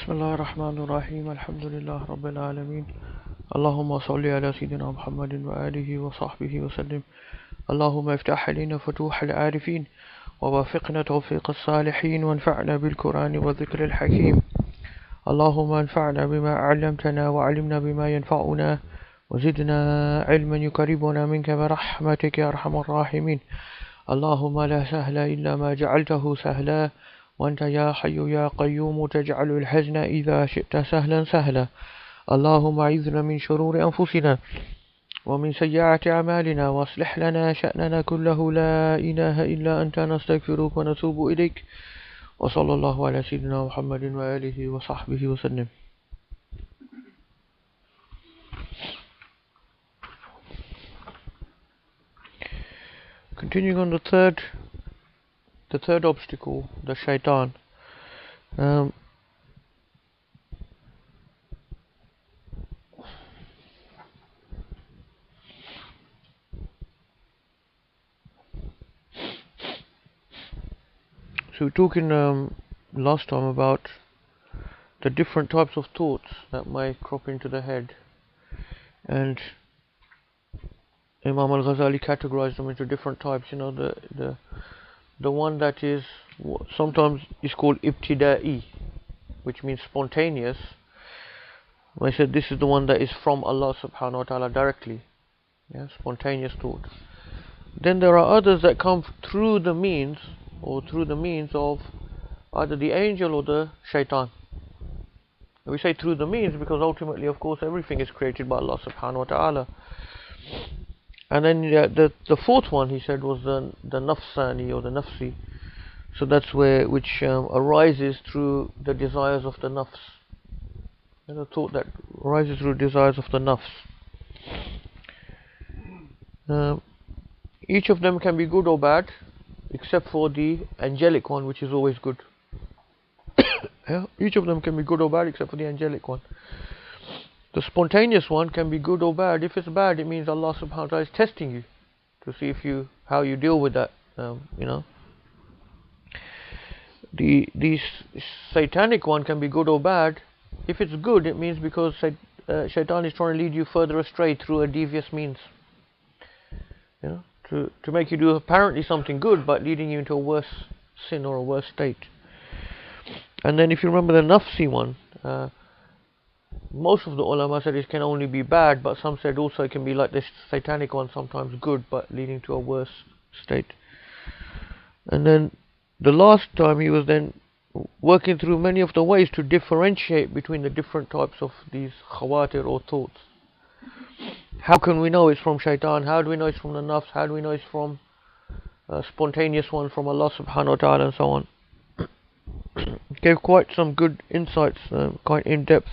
بسم الله الرحمن الرحيم الحمد لله رب العالمين اللهم صل على سيدنا محمد وآله وصحبه وسلم اللهم افتح علينا فتوح العارفين ووافقنا توفيق الصالحين وانفعنا بالقرآن والذكر الحكيم اللهم انفعنا بما علمتنا وعلمنا بما ينفعنا وزدنا علما يقربنا منك برحمتك يا أرحم الراحمين اللهم لا سهل إلا ما جعلته سهلا وأنت يا حي يا قيوم تجعل الحزن إذا شئت سهلا سهلا اللهم أعذنا من شرور أنفسنا ومن سيئات أعمالنا واصلح لنا شأننا كله لا إله إلا أنت نستغفرك ونتوب إليك وصلى الله على سيدنا محمد وآله وصحبه وسلم. Continuing on the third obstacle, the shaitan. So we were talking last time about the different types of thoughts that might crop into the head, and Imam al-Ghazali categorized them into different types. You know, the one that is sometimes is called ibtida'i, which means spontaneous. I said this is the one that is from Allah subhanahu wa ta'ala directly, spontaneous thought. Then there are others that come through the means of either the angel or the shaitan. We say through the means because ultimately, of course, everything is created by Allah subhanahu wa ta'ala. And then the fourth one he said was the nafsani or the nafsi. So that's which arises through the desires of the nafs. The thought that arises through desires of the nafs. Each of them can be good or bad, except for the angelic one, which is always good. Each of them can be good or bad, except for the angelic one. The spontaneous one can be good or bad. If it's bad, it means Allah subhanahu wa ta'ala is testing you to see how you deal with that. The satanic one can be good or bad. If it's good, it means because shaitan is trying to lead you further astray through a devious means. To make you do apparently something good, but leading you into a worse sin or a worse state. And then if you remember the nafsi one, most of the ulama said it can only be bad, but some said also it can be like this satanic one, sometimes good, but leading to a worse state. And then the last time he was then working through many of the ways to differentiate between the different types of these khawatir or thoughts. How can we know it's from shaitan? How do we know it's from the nafs? How do we know it's from a spontaneous one from Allah subhanahu wa ta'ala, and so on? Gave quite some good insights, quite in-depth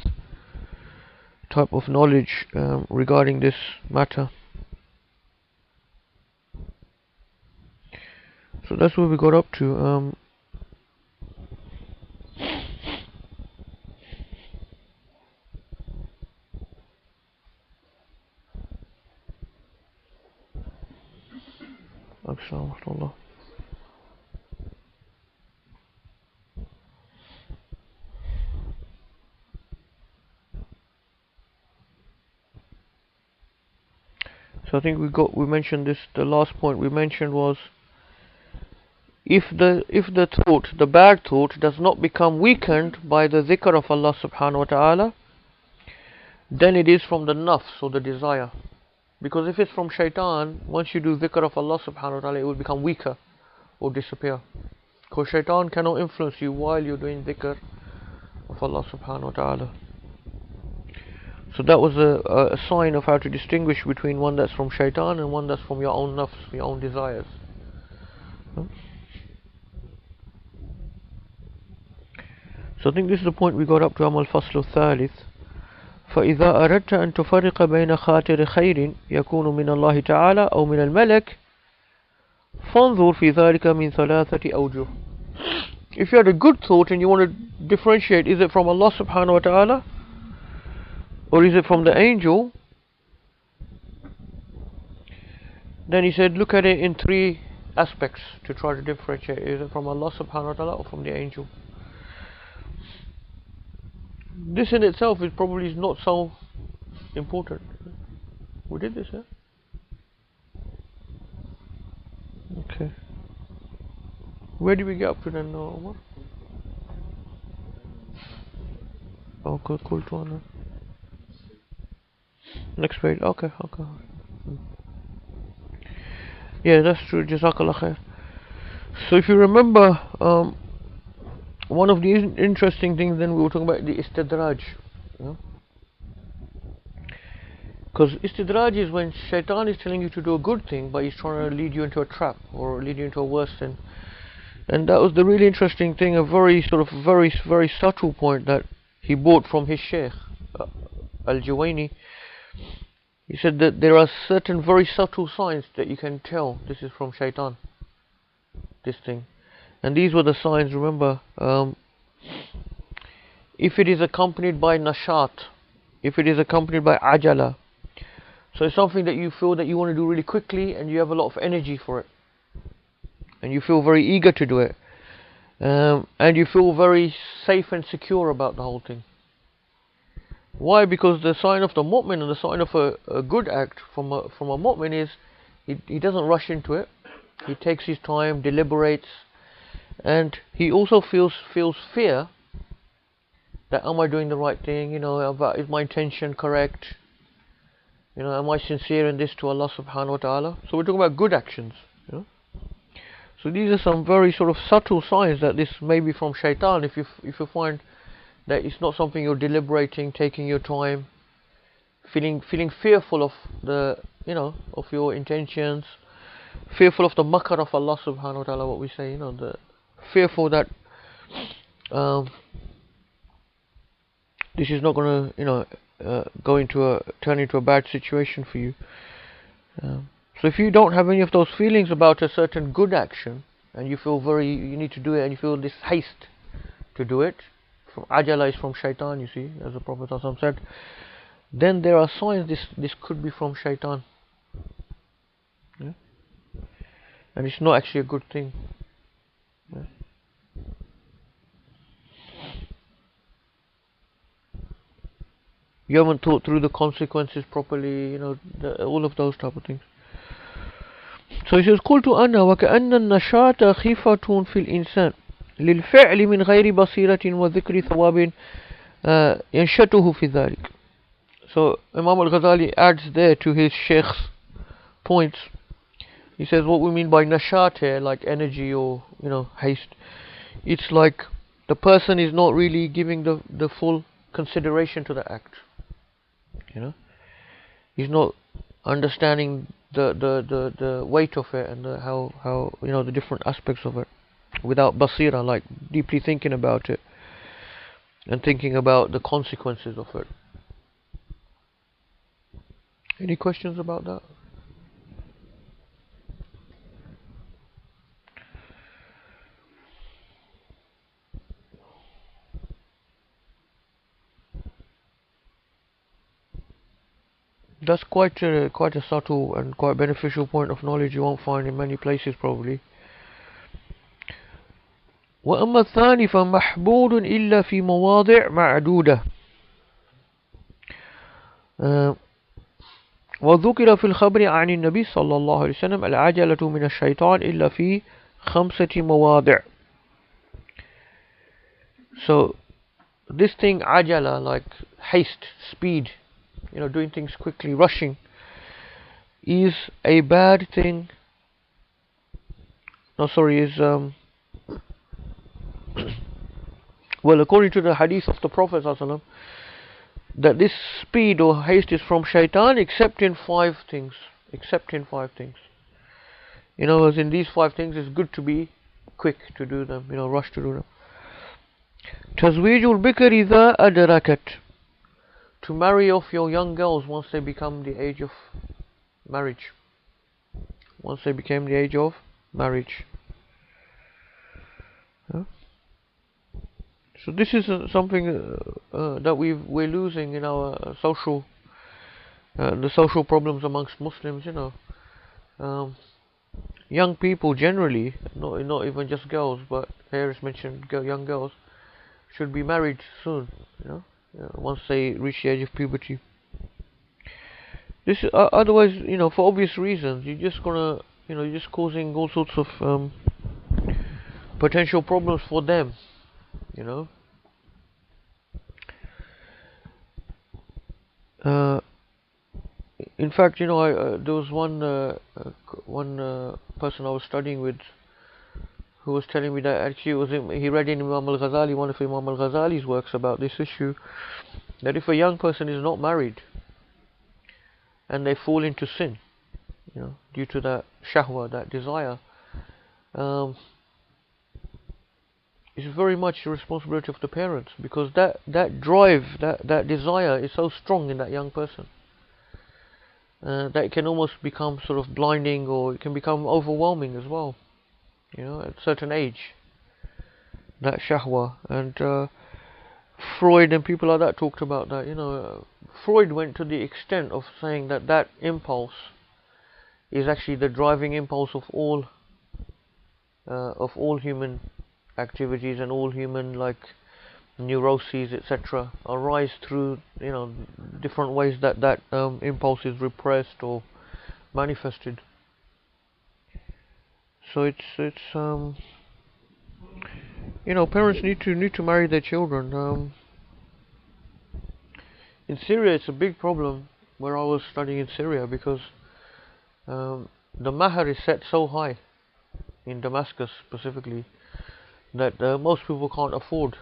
type of knowledge regarding this matter. So that's what we got up to. So I think we mentioned this. The last point we mentioned was if the thought, the bad thought, does not become weakened by the dhikr of Allah subhanahu wa ta'ala, then it is from the nafs or the desire. Because if it's from shaitan, once you do dhikr of Allah subhanahu wa ta'ala, it will become weaker or disappear. Because shaitan cannot influence you while you're doing dhikr of Allah subhanahu wa ta'ala. So that was a sign of how to distinguish between one that's from shaitan and one that's from your own nafs, your own desires. So I think this is the point we got up to. الفصل الثالث. فإذا أردت أن تفرق بين خاطر خير يكون من الله تعالى أو من الملك فانظر في ذلك من ثلاثة أوجه. If you had a good thought and you want to differentiate, is it from Allah subhanahu wa ta'ala or is it from the angel? Then he said, look at it in three aspects to try to differentiate. Is it from Allah subhanahu wa ta'ala or from the angel? This in itself is probably not so important. We did this, yeah? Okay. Where did we get up to then, Omar? Okay, cool to honor. Next page. Okay, okay. Yeah, that's true. Jazakallah khair. So if you remember, one of the interesting things then we were talking about the istidraj. Because istidraj is when shaitan is telling you to do a good thing, but he's trying to lead you into a trap or lead you into a worse thing. And that was the really interesting thing, a very sort of very subtle point that he brought from his Shaykh al-Juwayni. He said that there are certain very subtle signs that you can tell this is from shaitan, this thing. And these were the signs, remember, if it is accompanied by nashat, if it is accompanied by ajala, so it's something that you feel that you want to do really quickly and you have a lot of energy for it. And you feel very eager to do it. And you feel very safe and secure about the whole thing. Why? Because the sign of the mu'min and the sign of a good act from a mu'min is he doesn't rush into it. He takes his time, deliberates, and he also feels fear that am I doing the right thing? You know, is my intention correct? You know, am I sincere in this to Allah subhanahu wa ta'ala? So we're talking about good actions. You know? So these are some very sort of subtle signs that this may be from shaitan. If you find that it's not something you're deliberating, taking your time, feeling fearful of the, you know, of your intentions, fearful of the makar of Allah subhanahu wa ta'ala, what we say, you know, the fearful that this is not going to, you know, turn into a bad situation for you. So if you don't have any of those feelings about a certain good action, and you feel you need to do it, and you feel this haste to do it, from ajala is from shaitan, you see, as the Prophet ﷺ said, then there are signs this could be from shaitan. Yeah? And it's not actually a good thing. Yeah? You haven't thought through the consequences properly, you know, all of those type of things. So he says, قلت أنا وكأن النشاط خفة في الإنسان للفعل من غير بصيرة وذكر ثواب ينشته في ذلك. So Imam al-Ghazali adds there to his Shaykh's points. He says what we mean by nashat here, like energy or, you know, haste. It's like the person is not really giving the full consideration to the act. You know, he's not understanding the weight of it and how you know, the different aspects of it without basira, like deeply thinking about it and thinking about the consequences of it. Any questions about that? That's quite a subtle and quite beneficial point of knowledge you won't find in many places probably. وأما الثاني فمحبود إلا في مواضع معدودة. وذكر في الخبر عن النبي صلى الله عليه وسلم العجلة من الشيطان إلا في 5 مواضع. So this thing ajala, like haste, speed, you know, doing things quickly, rushing, is a bad thing. No, sorry, is well, according to the hadith of the Prophet ﷺ, that this speed or haste is from shaitan except in 5 things. Except in 5 things. You know, as in these 5 things, it's good to be quick to do them, you know, rush to do them. تزويج البكر إذا أدركت, to marry off your young girls once they become the age of marriage. Once they became the age of marriage. Yeah? So this is something that we're losing in our social, the social problems amongst Muslims. You know, young people generally, not even just girls, but here is mentioned young girls, should be married soon. You know, once they reach the age of puberty. This otherwise, for obvious reasons, you're just gonna, you're just causing all sorts of potential problems for them. You know. In fact, there was one person I was studying with who was telling me that actually he read in Imam al-Ghazali, one of Imam al-Ghazali's works, about this issue, that if a young person is not married and they fall into sin, due to that shahwa, that desire, it's very much the responsibility of the parents, because that drive, that desire is so strong in that young person. That it can almost become sort of blinding, or it can become overwhelming as well, at a certain age, that shahwa. And Freud and people like that talked about that. Freud went to the extent of saying that impulse is actually the driving impulse of all human activities, and all human, like, neuroses, etc., arise through different ways that impulse is repressed or manifested. So it's parents need to marry their children. In Syria, it's a big problem where I was studying in Syria, because the mahar is set so high in Damascus specifically that most people can't afford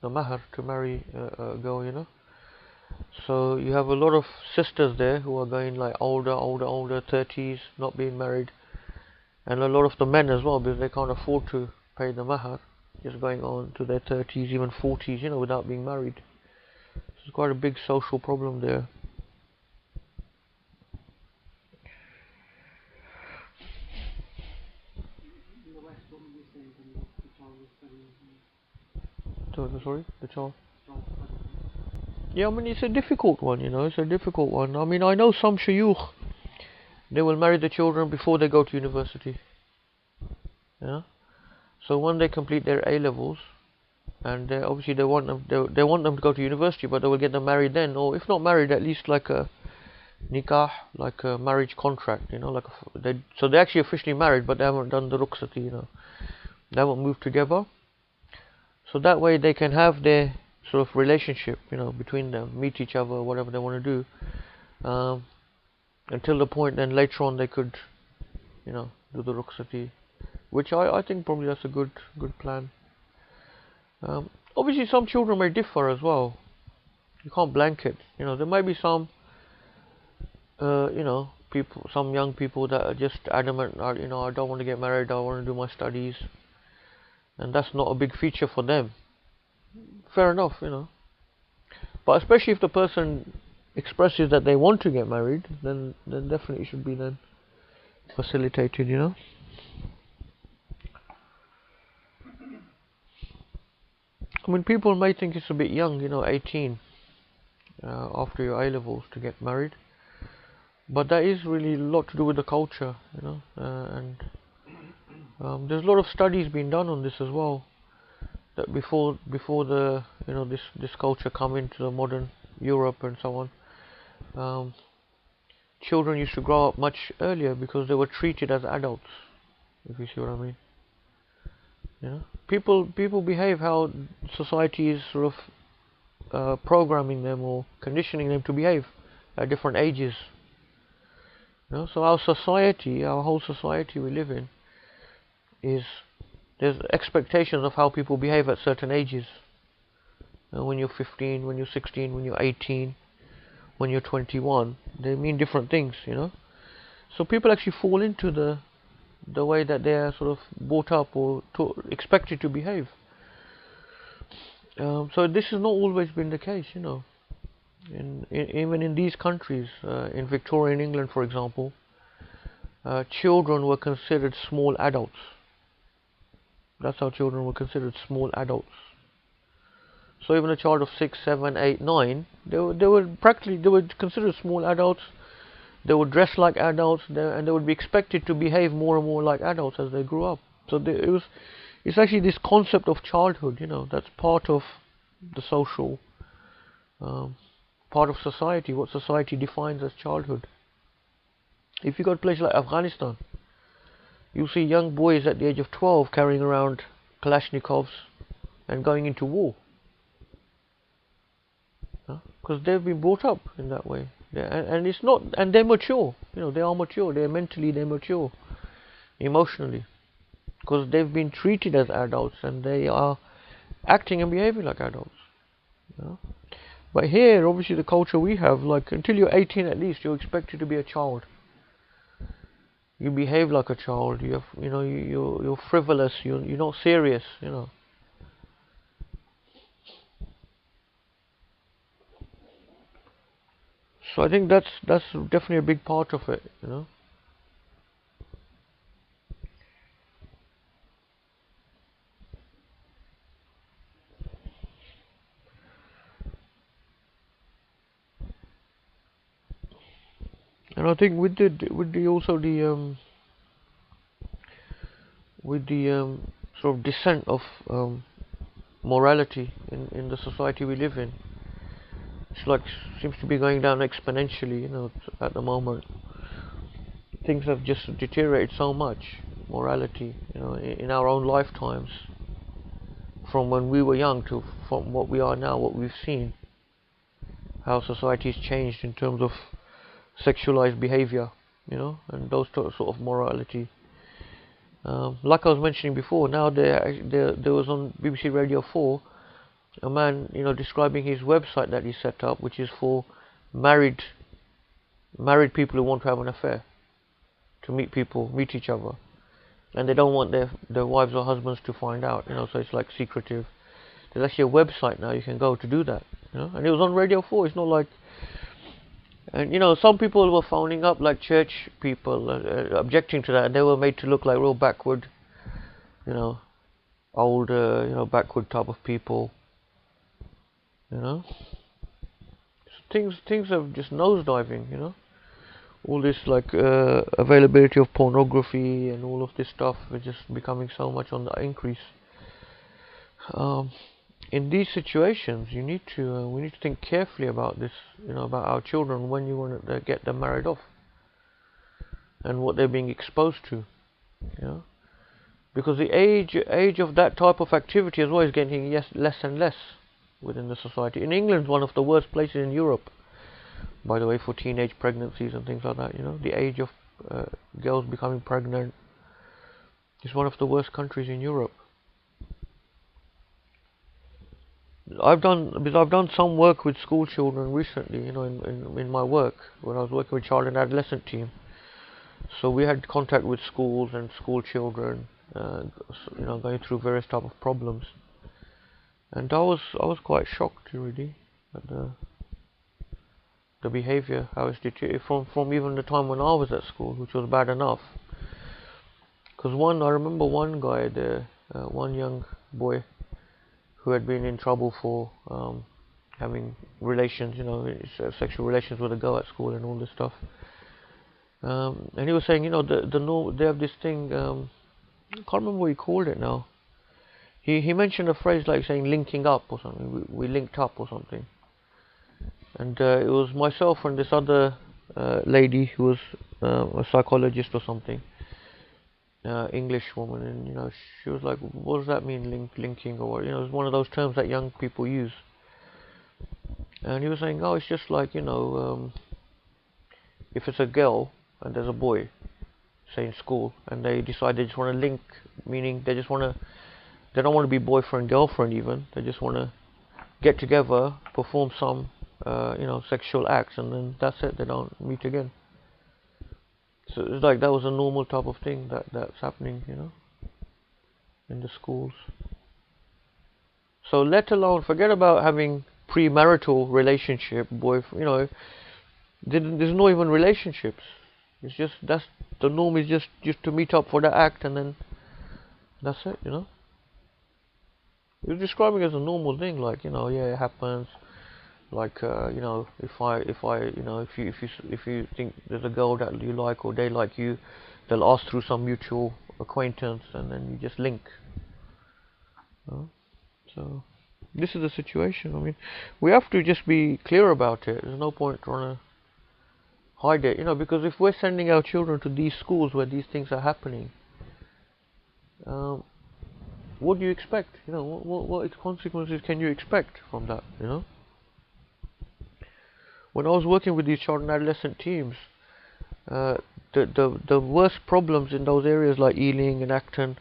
the mahar to marry a girl. So you have a lot of sisters there who are going like older 30s, not being married, and a lot of the men as well, because they can't afford to pay the mahar, just going on to their 30s, even 40s, without being married. So it's quite a big social problem there. Sorry, the child. Yeah, I mean, it's a difficult one, it's a difficult one. I mean, I know some shuyukh, they will marry the children before they go to university. Yeah. So when they complete their A levels, and obviously they want them to go to university, but they will get them married then, or if not married, at least like a nikah, like a marriage contract, so they're actually officially married, but they haven't done the rukhsati, they haven't moved together. So that way they can have their sort of relationship, between them, meet each other, whatever they want to do, until the point then later on they could, do the rukhsati, which I think probably that's a good plan. Obviously some children may differ as well. You can't blanket, there might be some, people, some young people that are just adamant, I don't want to get married, I want to do my studies, and that's not a big feature for them. Fair enough, but especially if the person expresses that they want to get married, then definitely it should be then facilitated, I mean, people may think it's a bit young, 18, after your A levels to get married, but that is really a lot to do with the culture, and there's a lot of studies being done on this as well, that before the this culture come into the modern Europe and so on, children used to grow up much earlier because they were treated as adults, if you see what I mean. People behave how society is sort of programming them or conditioning them to behave at different ages. So our society, our whole society we live in, there's expectations of how people behave at certain ages. When you're 15, when you're 16, when you're 18, when you're 21, they mean different things, So people actually fall into the way that they are sort of brought up or expected to behave. So this has not always been the case, even in these countries, in Victorian England, for example, children were considered small adults. That's how children were considered small adults. So even a child of 6, 7, 8, 9, they were considered small adults. They would dress like adults, and they would be expected to behave more and more like adults as they grew up. So it's actually this concept of childhood, that's part of the social um, part of society, what society defines as childhood. If you go to places like Afghanistan, you see young boys at the age of 12 carrying around Kalashnikovs and going into war, because they've been brought up in that way. And it's not, and they're mature. They are mature. They're mentally, they're mature, emotionally, because they've been treated as adults and they are acting and behaving like adults. But here, obviously, the culture we have, like, until you're 18 at least, you're expected to be a child. You behave like a child. You're frivolous. You're not serious. So I think that's definitely a big part of it. And I think with the sort of descent of morality in the society we live in, it's like seems to be going down exponentially. At the moment, things have just deteriorated so much. Morality, in our own lifetimes, from when we were young to from what we are now, what we've seen, how society's changed in terms of sexualized behavior, and those sort of morality. Like I was mentioning before, now there was on BBC Radio 4 a man, describing his website that he set up, which is for married people who want to have an affair, to meet each other, and they don't want their wives or husbands to find out, so it's like secretive. There's actually a website now you can go to do that, and it was on Radio 4. It's not like, and some people were phoning up, like church people, objecting to that, and they were made to look like real backward, older, backward type of people, so things are just nosediving, all this like availability of pornography and all of this stuff is just becoming so much on the increase. In these situations, we need to think carefully about this, about our children when you want to get them married off, and what they're being exposed to, because the age of that type of activity as well is getting less and less within the society. In England, one of the worst places in Europe, by the way, for teenage pregnancies and things like that. The age of girls becoming pregnant is one of the worst countries in Europe. I've done some work with school children recently, in my work when I was working with child and adolescent team. So we had contact with schools and school children, going through various type of problems, and I was quite shocked really at the behavior, how it's deteriorated from even the time when I was at school, which was bad enough. Because I remember one guy there, one young boy, who had been in trouble for having relations, sexual relations with a girl at school and all this stuff. And he was saying, they have this thing, I can't remember what he called it now. He mentioned a phrase like saying linking up or something. We linked up or something. And it was myself and this other lady who was a psychologist or something, English woman, and she was like, "What does that mean, linking?" Or it's one of those terms that young people use. And he was saying, "Oh, it's just like if it's a girl and there's a boy, say in school, and they decide they just want to link, meaning they don't want to be boyfriend girlfriend even. They just want to get together, perform some sexual acts, and then that's it. They don't meet again." So it's like that was a normal type of thing that's happening, in the schools. So let alone, forget about having premarital relationship, there's no even relationships. It's just that's the norm, is just to meet up for the act, and then that's it. You're describing it as a normal thing, like yeah, it happens. Like if you think there's a girl that you like or they like you, they'll ask through some mutual acquaintance, and then you just link. So This is the situation. I mean, we have to just be clear about it. There's no point trying to hide it, because if we're sending our children to these schools where these things are happening, um, what do you expect? What consequences can you expect from that? When I was working with these child and adolescent teams, uh, the worst problems in those areas like Ealing and Acton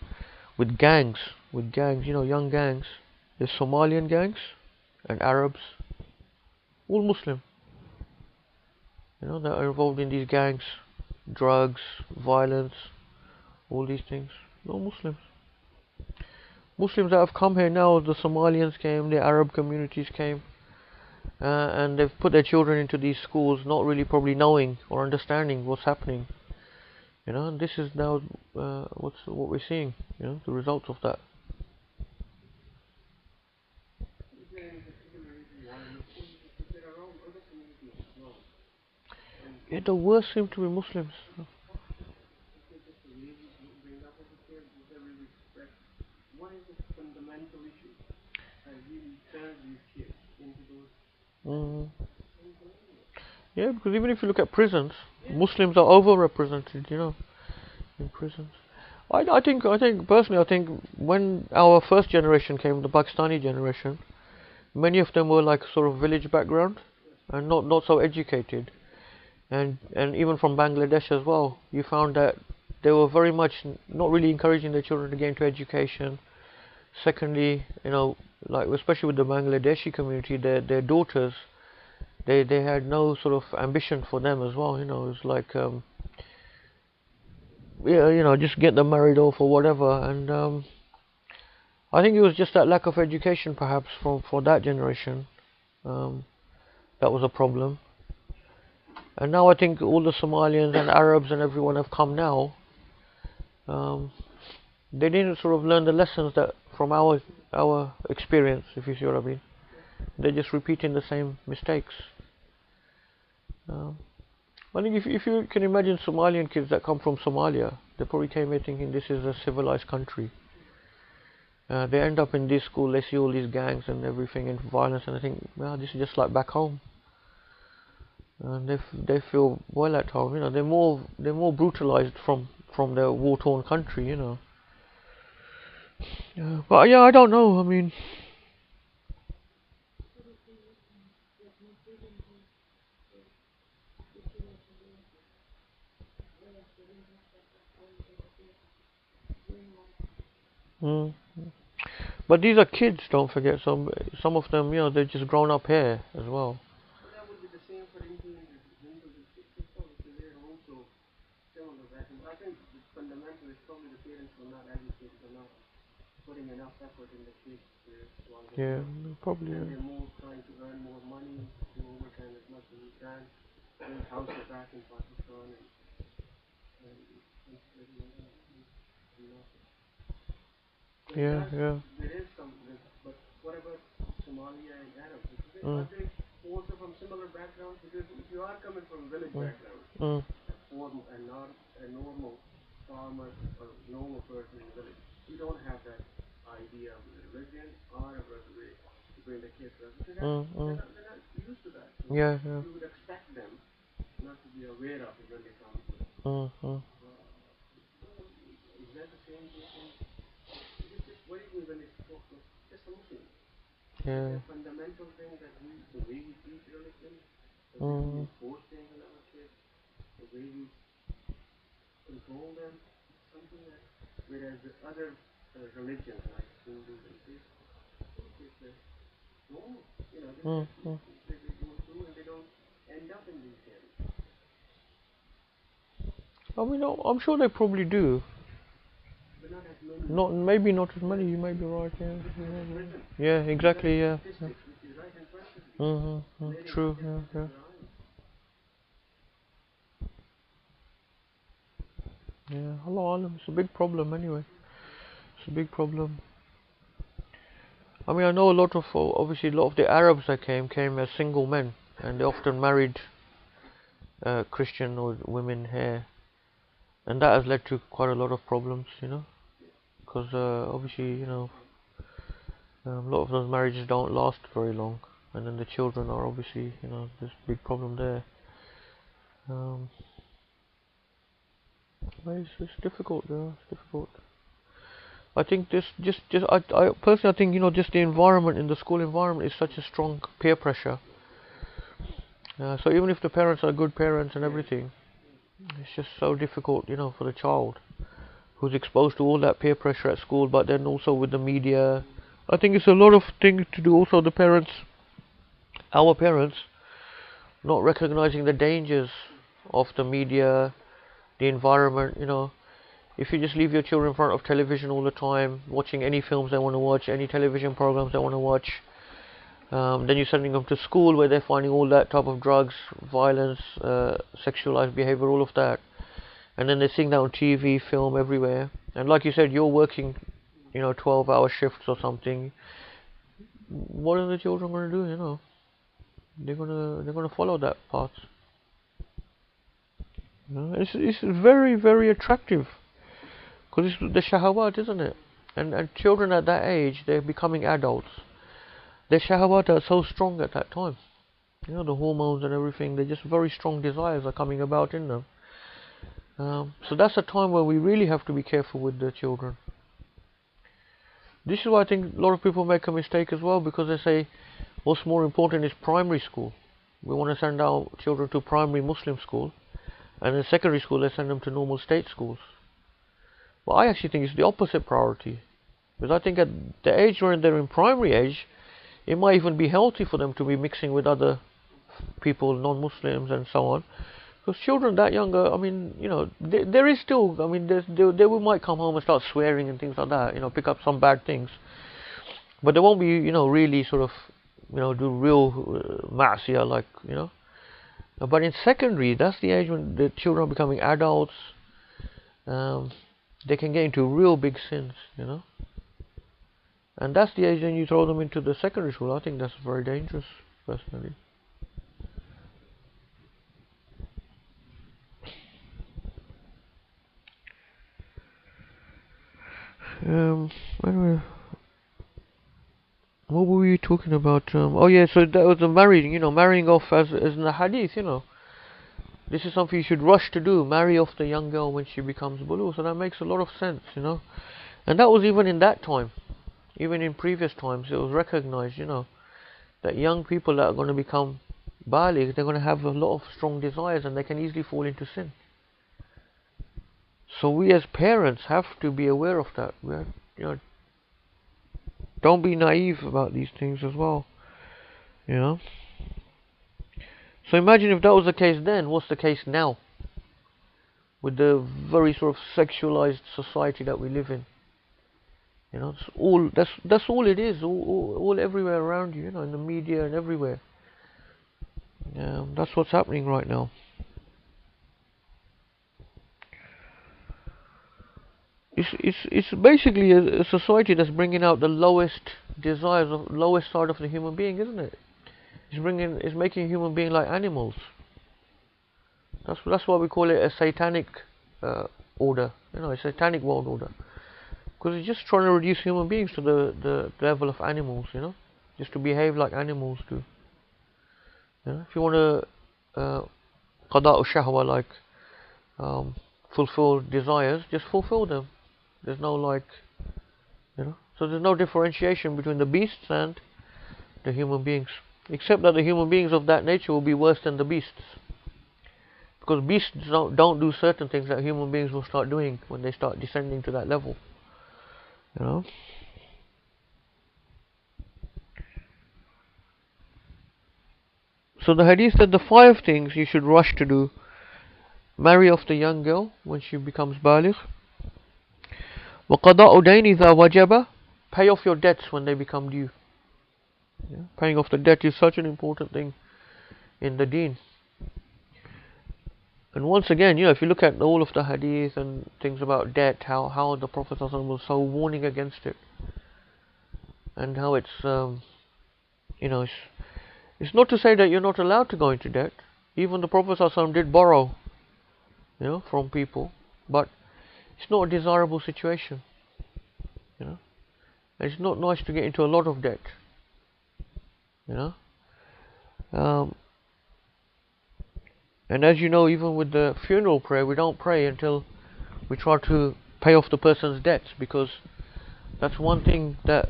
with gangs, young gangs, there's Somalian gangs and Arabs, all Muslim, that are involved in these gangs, drugs, violence, all these things. No Muslims. Muslims that have come here now, the Somalians came, the Arab communities came, and they've put their children into these schools, not really probably knowing or understanding what's happening. And this is now what we're seeing. The results of that. Yeah, the worst seem to be Muslims. Mm. Yeah, because even if you look at prisons, Muslims are overrepresented, in prisons. I think personally, I think when our first generation came, the Pakistani generation, many of them were like sort of village background and not so educated, and even from Bangladesh as well, you found that they were very much not really encouraging their children to get into education. Secondly, like especially with the Bangladeshi community, their daughters, they had no sort of ambition for them as well. It was like yeah, just get them married off or whatever. And I think it was just that lack of education, perhaps, for that generation, um, that was a problem. And now I think all the Somalians and Arabs and everyone have come now. Um, they didn't sort of learn the lessons that from our experience, if you see what I mean. They're just repeating the same mistakes. Um, I think if you can imagine Somalian kids that come from Somalia, they probably came here thinking this is a civilized country. They end up in this school, they see all these gangs and everything and violence, and they think, well, this is just like back home. And they feel well at home. They're more brutalized from their war-torn country. But yeah, I don't know. I mean, mm. But these are kids. Don't forget. Some of them, they're just grown up here as well. Yeah, probably. Yeah. Yeah, yeah. Mm. Mm. Mm. Mm. Yeah, yeah. Mm. Mm. Yeah. Mm. Mm. Mm. I mean, I'm sure they probably do. Not maybe not as many. You may be right. Yeah. Yeah. Exactly. Yeah. Yeah. True. Yeah. Yeah. Yeah. Hello, Alam. It's a big problem anyway. It's a big problem. I mean, I know a lot of obviously a lot of the Arabs that came as single men, and they often married Christian or women here, and that has led to quite a lot of problems. Because obviously A lot of those marriages don't last very long, and then the children are obviously, there's a big problem there. Um, but it's difficult, it's difficult. I think I personally, I think, just the environment in the school environment is such a strong peer pressure. So even if the parents are good parents and everything, it's just so difficult, for the child who's exposed to all that peer pressure at school, but then also with the media. I think it's a lot of things to do also the parents, our parents, not recognizing the dangers of the media, the environment, If you just leave your children in front of television all the time, watching any films they want to watch, any television programs they want to watch, then you're sending them to school where they're finding all that type of drugs, violence, sexualized behavior, all of that. And then they're seeing that on TV, film, everywhere. And like you said, you're working, 12-hour shifts or something. What are the children going to do, They're gonna follow that path. It's very, very attractive. Because it's the shahawat, isn't it? And children at that age, they're becoming adults. Their shahawat are so strong at that time. The hormones and everything, they're just very strong desires are coming about in them. So that's a time where we really have to be careful with the children. This is why I think a lot of people make a mistake as well, because they say what's more important is primary school. We want to send our children to primary Muslim school, and in secondary school they send them to normal state schools. Well, I actually think it's the opposite priority, because I think at the age when they're in primary age, it might even be healthy for them to be mixing with other people, non-Muslims and so on. Because children that younger, I mean, there is still, I mean, they might come home and start swearing and things like that, pick up some bad things. But they won't be, really sort of, do real ma'asiyah, like, But in secondary, that's the age when the children are becoming adults. They can get into real big sins, And that's the age when you throw them into the secondary school. I think that's very dangerous, personally. Anyway, what were we talking about? Oh yeah, so that was the marrying, marrying off as in the hadith, This is something you should rush to do, marry off the young girl when she becomes bulugh. So that makes a lot of sense, And that was even in that time. Even in previous times, it was recognized, that young people that are going to become baligh, they're going to have a lot of strong desires and they can easily fall into sin. So we as parents have to be aware of that. Don't be naive about these things as well. So imagine if that was the case then, what's the case now? With the very sort of sexualized society that we live in. That's all it is, all everywhere around you, in the media and everywhere. That's what's happening right now. It's basically a society that's bringing out the lowest desires, of lowest side of the human being, isn't it? It's making human being like animals. That's why we call it a satanic order, a satanic world order. Because it's just trying to reduce human beings to the level of animals, just to behave like animals do. If you want to qada'u shahwa, like fulfill desires, just fulfill them. There's no so there's no differentiation between the beasts and the human beings, except that the human beings of that nature will be worse than the beasts, because beasts don't do certain things that human beings will start doing when they start descending to that level. So the hadith said the 5 things you should rush to do: marry off the young girl when she becomes baligh, وَقَضَاءُ دَيْنِ ذَا وَجَبَ, pay off your debts when they become due. Paying off the debt is such an important thing in the deen. And once again, if you look at all of the hadith and things about debt, how the Prophet ﷺ was so warning against it, and how it's it's not to say that you're not allowed to go into debt. Even the Prophet ﷺ did borrow, from people, but it's not a desirable situation. And it's not nice to get into a lot of debt, you know. And as you know, even with the funeral prayer, we don't pray until we try to pay off the person's debts, because that's one thing that,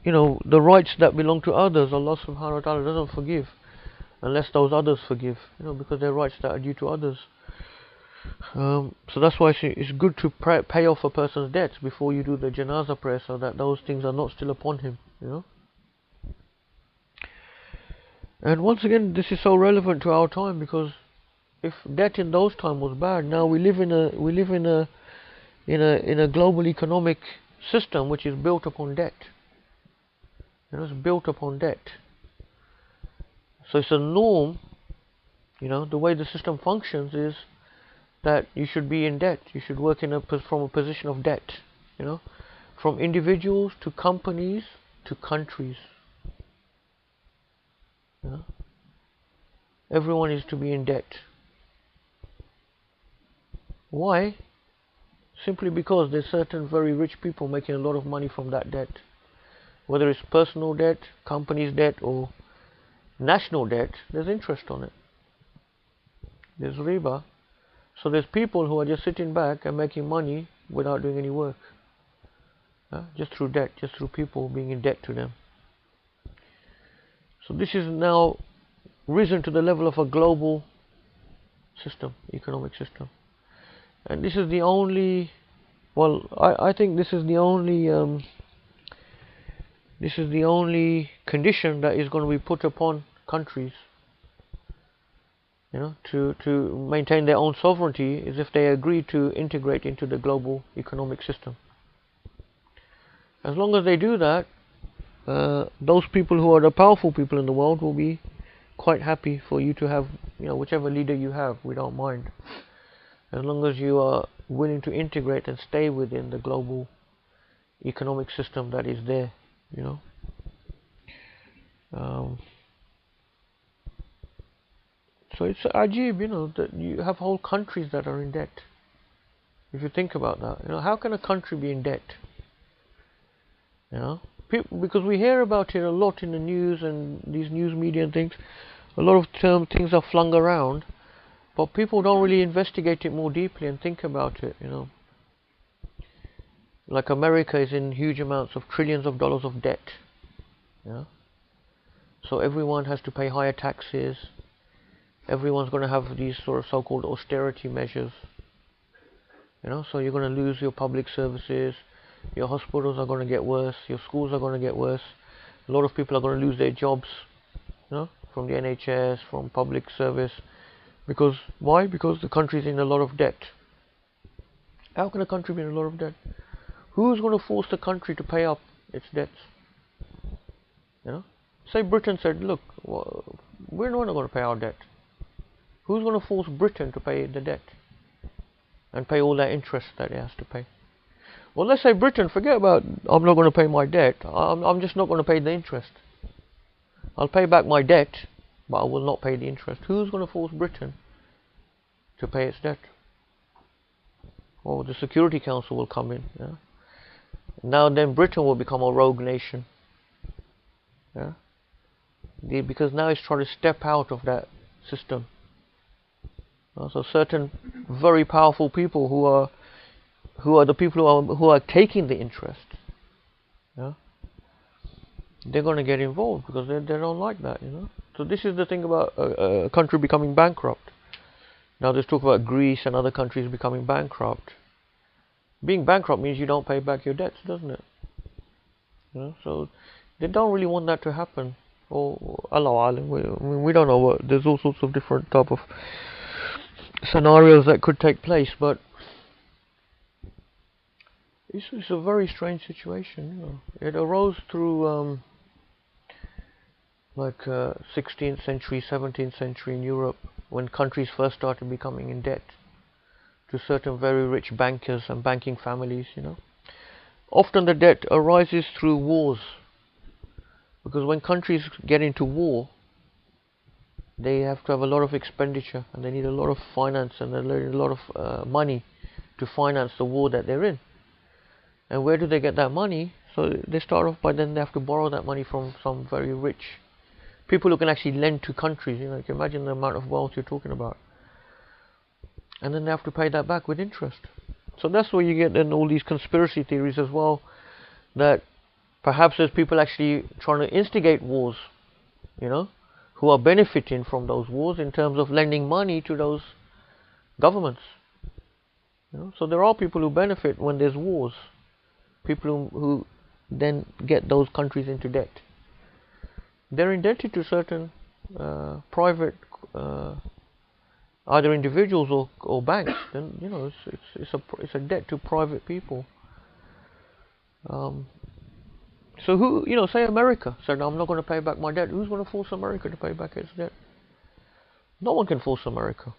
you know, the rights that belong to others, Allah subhanahu wa ta'ala doesn't forgive unless those others forgive, you know, because they're rights that are due to others. So that's why it's good to pay off a person's debts before you do the janazah prayer, so that those things are not still upon him, you know. And once again, this is so relevant to our time, because if debt in those times was bad, now we live in a global economic system which is built upon debt. You know, it's built upon debt. So it's a norm, you know, the way the system functions is that you should be in debt. You should work from a position of debt, you know, from individuals to companies to countries. You know? Everyone is to be in debt. Why? Simply because there's certain very rich people making a lot of money from that debt. Whether it's personal debt, company's debt, or national debt, there's interest on it. There's riba. So there's people who are just sitting back and making money without doing any work. Just through debt, just through people being in debt to them. So this is now risen to the level of a global system, economic system. And this is the only, well, I think this is the only condition that is going to be put upon countries, you know, to maintain their own sovereignty, is if they agree to integrate into the global economic system. As long as they do that, those people who are the powerful people in the world will be quite happy for you to have, you know, whichever leader you have. We don't mind, as long as you are willing to integrate and stay within the global economic system that is there, you know. So it's ajib, you know, that you have whole countries that are in debt. If you think about that, you know, how can a country be in debt? You know, because we hear about it a lot in the news and these news media and things. A lot of things are flung around, but people don't really investigate it more deeply and think about it, you know. Like America is in huge amounts of trillions of dollars of debt. Yeah. So everyone has to pay higher taxes. Everyone's going to have these sort of so-called austerity measures. You know, so you're going to lose your public services. Your hospitals are going to get worse. Your schools are going to get worse. A lot of people are going to lose their jobs, you know, from the NHS, from public service. Because why? Because the country's in a lot of debt. How can a country be in a lot of debt? Who's going to force the country to pay up its debts? You know, say Britain said, look, we're not going to pay our debt. Who's going to force Britain to pay the debt and pay all that interest that it has to pay? Well, let's say Britain, forget about, I'm not going to pay my debt. I'm just not going to pay the interest. I'll pay back my debt, but I will not pay the interest. Who's going to force Britain to pay its debt? Well, the Security Council will come in. Yeah? Now then Britain will become a rogue nation. Yeah? Because now it's trying to step out of that system. So certain very powerful people who are the people who are taking the interest, yeah, they're going to get involved because they don't like that, you know. So this is the thing about a country becoming bankrupt. Now there's talk about Greece and other countries becoming bankrupt. Being bankrupt means you don't pay back your debts, doesn't it? You know, so they don't really want that to happen. Or Allah Alam, we don't know what. There's all sorts of different type of scenarios that could take place, but it's a very strange situation. You know, it arose through 16th century, 17th century in Europe, when countries first started becoming in debt to certain very rich bankers and banking families. You know, often the debt arises through wars, because when countries get into war, they have to have a lot of expenditure and they need a lot of finance and they need a lot of money to finance the war that they're in. And where do they get that money? So they start off by then they have to borrow that money from some very rich people who can actually lend to countries. You can imagine the amount of wealth you're talking about. And then they have to pay that back with interest. So that's where you get then all these conspiracy theories as well, that perhaps there's people actually trying to instigate wars, who are benefiting from those wars in terms of lending money to those governments. So there are people who benefit when there's wars, people who then get those countries into debt. They're indebted to certain private, either individuals or banks. Then it's a debt to private people. So who, say America said, I'm not going to pay back my debt. Who's going to force America to pay back its debt? No one can force America.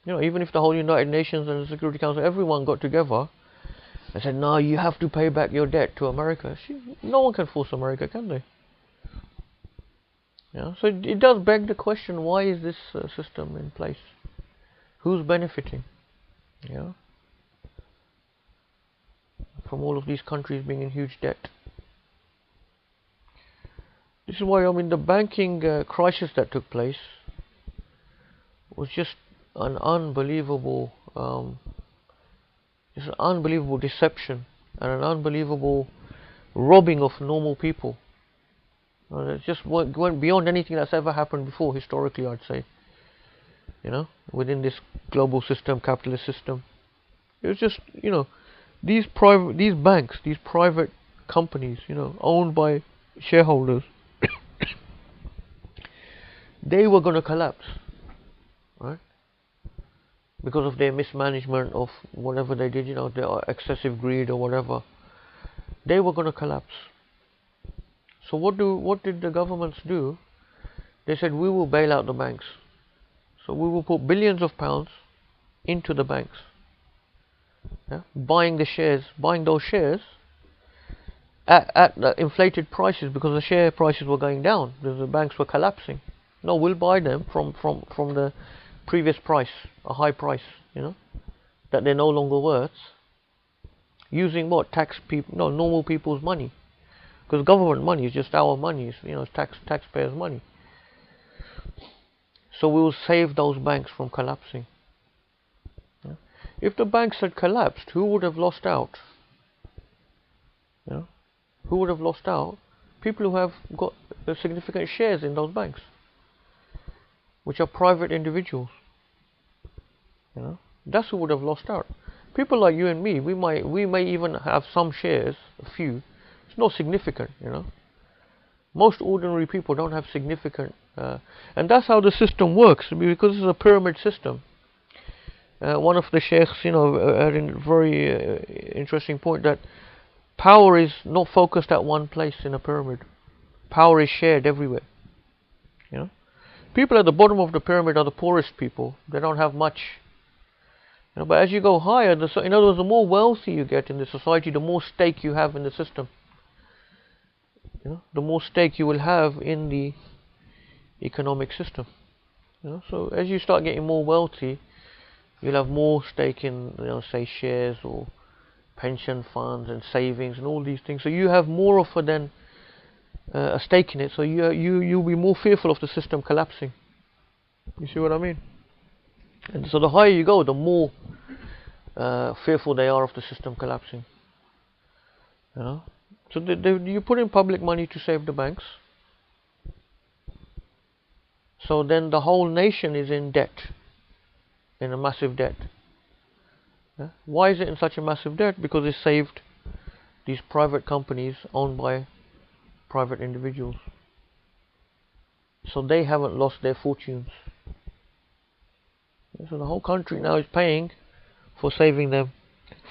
Even if the whole United Nations and the Security Council, everyone got together and said, no, you have to pay back your debt to America. No one can force America, can they? So it does beg the question, why is this system in place? Who's benefiting? From all of these countries being in huge debt. This is why, the banking crisis that took place was just an unbelievable, deception and an unbelievable robbing of normal people. It just went beyond anything that's ever happened before historically, I'd say. Within this global system, capitalist system, it was just these banks, these private companies, owned by shareholders, they were going to collapse, right? Because of their mismanagement of whatever they did, their excessive greed or whatever. They were going to collapse. So what did the governments do? They said, we will bail out the banks. So we will put billions of pounds into the banks, buying those shares at the inflated prices, because the share prices were going down because the banks were collapsing. No, we'll buy them from the previous price, a high price, that they're no longer worth, using what? Normal people's money. Because government money is just our money, it's taxpayers' money. So we will save those banks from collapsing. If the banks had collapsed, who would have lost out? Who would have lost out? People who have got significant shares in those banks, which are private individuals. That's who would have lost out. People like you and me, we may even have some shares, a few. It's not significant, Most ordinary people don't have significant, and that's how the system works, because it's a pyramid system. One of the sheikhs, had a very interesting point, that power is not focused at one place in a pyramid. Power is shared everywhere. People at the bottom of the pyramid are the poorest people. They don't have much. But as you go higher, in other words, the more wealthy you get in the society, the more stake you have in the system. The more stake you will have in the economic system. So as you start getting more wealthy, you'll have more stake in, say, shares or pension funds and savings and all these things. So you have more of a stake in it. So you'll be more fearful of the system collapsing. You see what I mean? And so the higher you go, the more fearful they are of the system collapsing. So you put in public money to save the banks. So then the whole nation is in debt, in a massive debt. Why is it in such a massive debt? Because it saved these private companies owned by private individuals. So they haven't lost their fortunes. So the whole country now is paying for saving them.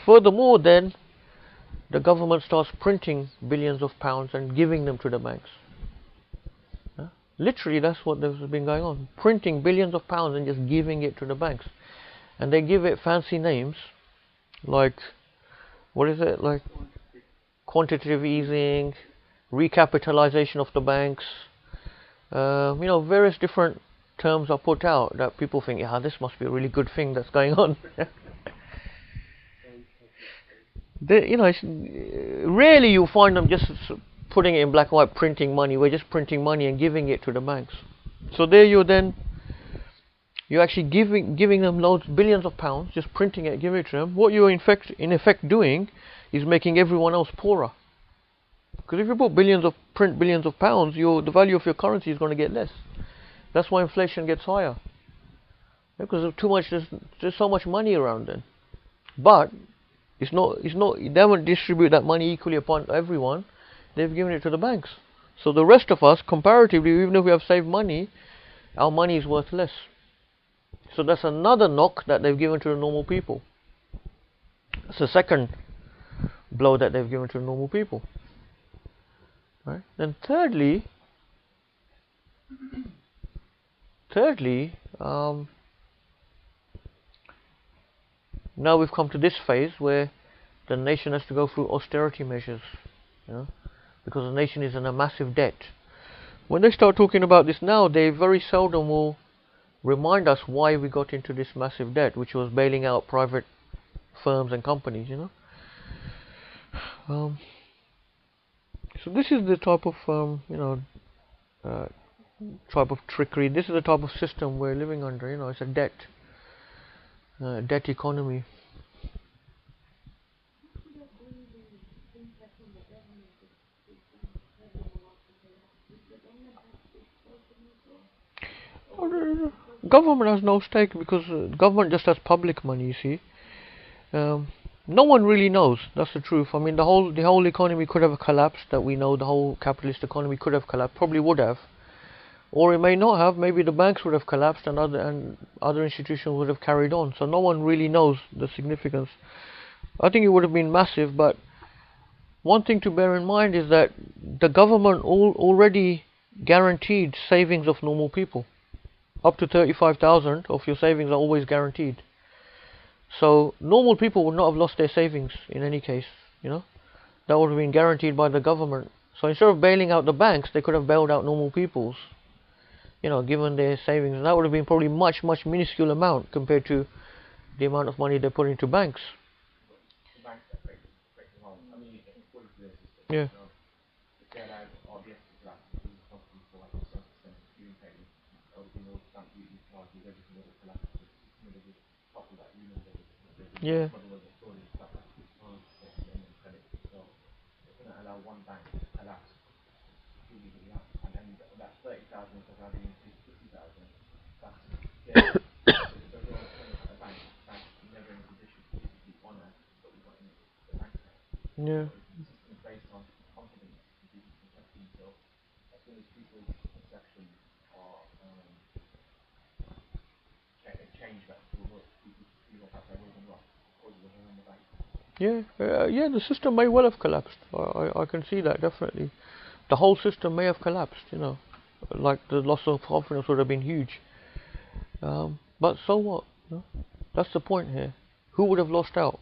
Furthermore, then, the government starts printing billions of pounds and giving them to the banks. Literally, that's what has been going on. Printing billions of pounds and just giving it to the banks. And they give it fancy names, like, what is it? Like quantitative easing, recapitalization of the banks. Various different terms are put out that people think, yeah, this must be a really good thing that's going on. They, it's, rarely you find them just putting it in black and white, printing money. We're just printing money and giving it to the banks. So there you're actually giving them loads, billions of pounds, just printing it, giving it to them. What you're in effect doing is making everyone else poorer. Because if you print billions of pounds, the value of your currency is going to get less. That's why inflation gets higher. Because of too much, there's so much money around then. But it's not, they haven't distributed that money equally upon everyone. They've given it to the banks. So the rest of us, comparatively, even if we have saved money, our money is worth less. So that's another knock that they've given to the normal people. That's the second blow that they've given to the normal people. Right? Then thirdly, now we've come to this phase where the nation has to go through austerity measures, because the nation is in a massive debt. When they start talking about this now, they very seldom will remind us why we got into this massive debt, which was bailing out private firms and companies, So this is the type of, type of trickery. This is the type of system we're living under. It's a debt economy. Government has no stake because government just has public money. You see, no one really knows. That's the truth. I mean, the whole economy could have collapsed. That we know, the whole capitalist economy could have collapsed. Probably would have, or it may not have. Maybe the banks would have collapsed, and other institutions would have carried on. So no one really knows the significance. I think it would have been massive, but one thing to bear in mind is that the government already guaranteed savings of normal people. Up to 35,000 of your savings are always guaranteed. So normal people would not have lost their savings in any case, That would have been guaranteed by the government. So instead of bailing out the banks, they could have bailed out normal people's, given their savings. And that would have been probably much, much minuscule amount compared to the amount of money they put into banks. Yeah. Yeah. Yeah. Yeah, the system may well have collapsed. I can see that, definitely. The whole system may have collapsed, Like the loss of confidence would have been huge. But so what? That's the point here. Who would have lost out?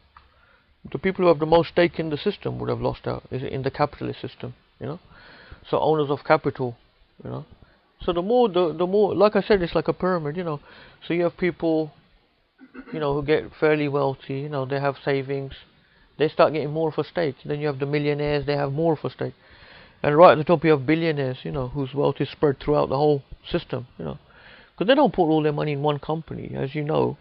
The people who have the most stake in the system would have lost out. Is it in the capitalist system? So owners of capital, So the more, like I said, it's like a pyramid, So you have people, who get fairly wealthy, they have savings. They start getting more of a stake. Then you have the millionaires, they have more of a stake. And right at the top you have billionaires, whose wealth is spread throughout the whole system, Because they don't put all their money in one company, as you know.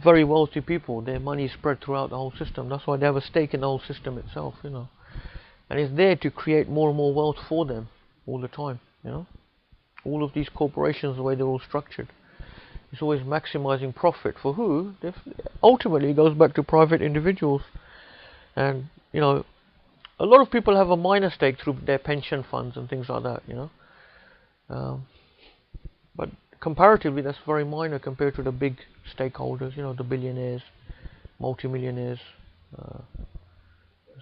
Very wealthy people, their money is spread throughout the whole system. That's why they have a stake in the whole system itself, And it's there to create more and more wealth for them all the time, All of these corporations, the way they're all structured. It's always maximizing profit for who? Ultimately, it goes back to private individuals. And, a lot of people have a minor stake through their pension funds and things like that, But comparatively, that's very minor compared to the big stakeholders, the billionaires, multimillionaires.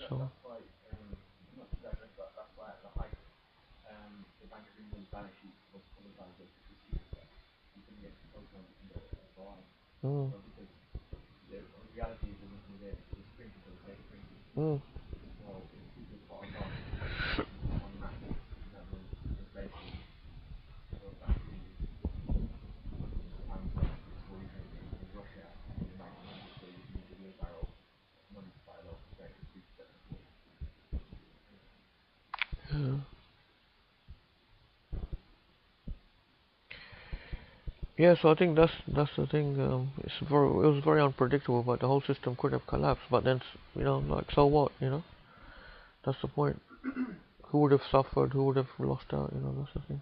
So. Mm. Mm. Yeah, so I think that's the thing. It was very unpredictable, but the whole system could have collapsed. But then, like, so what? That's the point. Who would have suffered? Who would have lost out? That's the thing.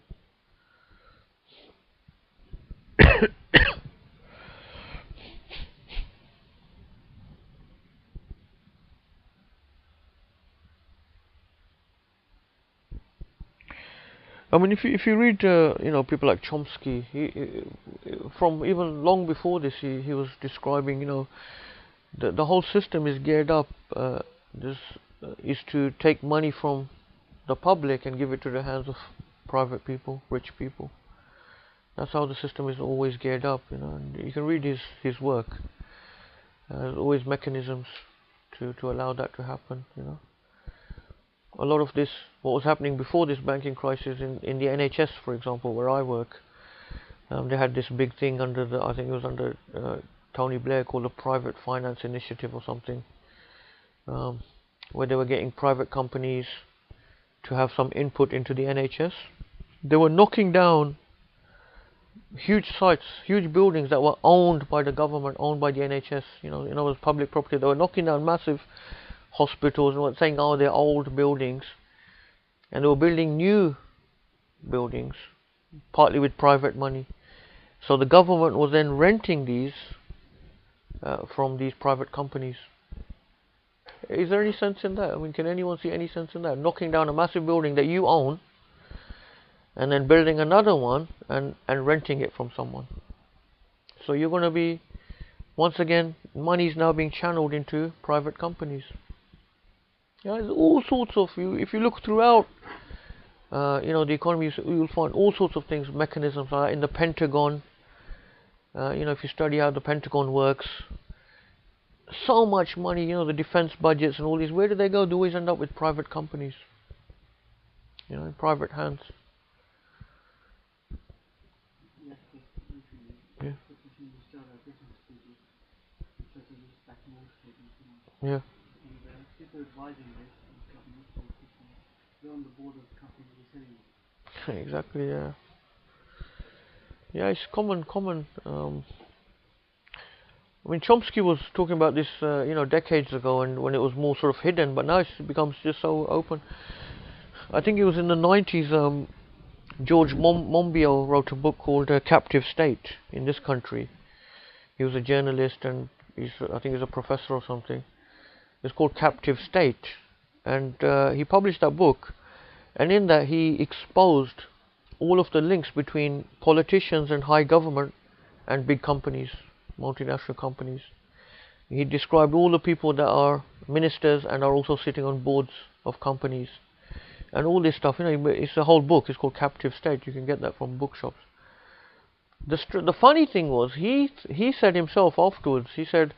I mean, if you read, people like Chomsky, from even long before this, he was describing, the whole system is geared up. This is to take money from the public and give it to the hands of private people, rich people. That's how the system is always geared up, And you can read his work. There's always mechanisms to allow that to happen. A lot of this, what was happening before this banking crisis in the NHS, for example, where I work, they had this big thing I think it was under Tony Blair, called the Private Finance Initiative or something, where they were getting private companies to have some input into the NHS. They were knocking down huge sites, huge buildings that were owned by the government, owned by the NHS, it was public property. They were knocking down massive hospitals and were saying, oh, they're old buildings. And they were building new buildings, partly with private money. So the government was then renting these from these private companies. Is there any sense in that? I mean, can anyone see any sense in that? Knocking down a massive building that you own and then building another one and renting it from someone. So you're going to be, once again, money is now being channeled into private companies. There's all sorts of, if you look throughout, the economy, you'll find all sorts of things, mechanisms in the Pentagon. If you study how the Pentagon works, so much money, the defense budgets and all these, where do they go? They always end up with private companies, in private hands. Yeah. Yeah. Exactly. Yeah. Yeah, it's common. I mean, Chomsky was talking about this, decades ago, and when it was more sort of hidden, but now it becomes just so open. I think it was in the 90s. George Monbiot wrote a book called Captive State in this country. He was a journalist, and I think he's a professor or something. It's called Captive State, and he published that book, and in that he exposed all of the links between politicians and high government and big companies, multinational companies. He described all the people that are ministers and are also sitting on boards of companies, and all this stuff. It's a whole book. It's called Captive State. You can get that from bookshops. The funny thing was, he said himself afterwards, he said,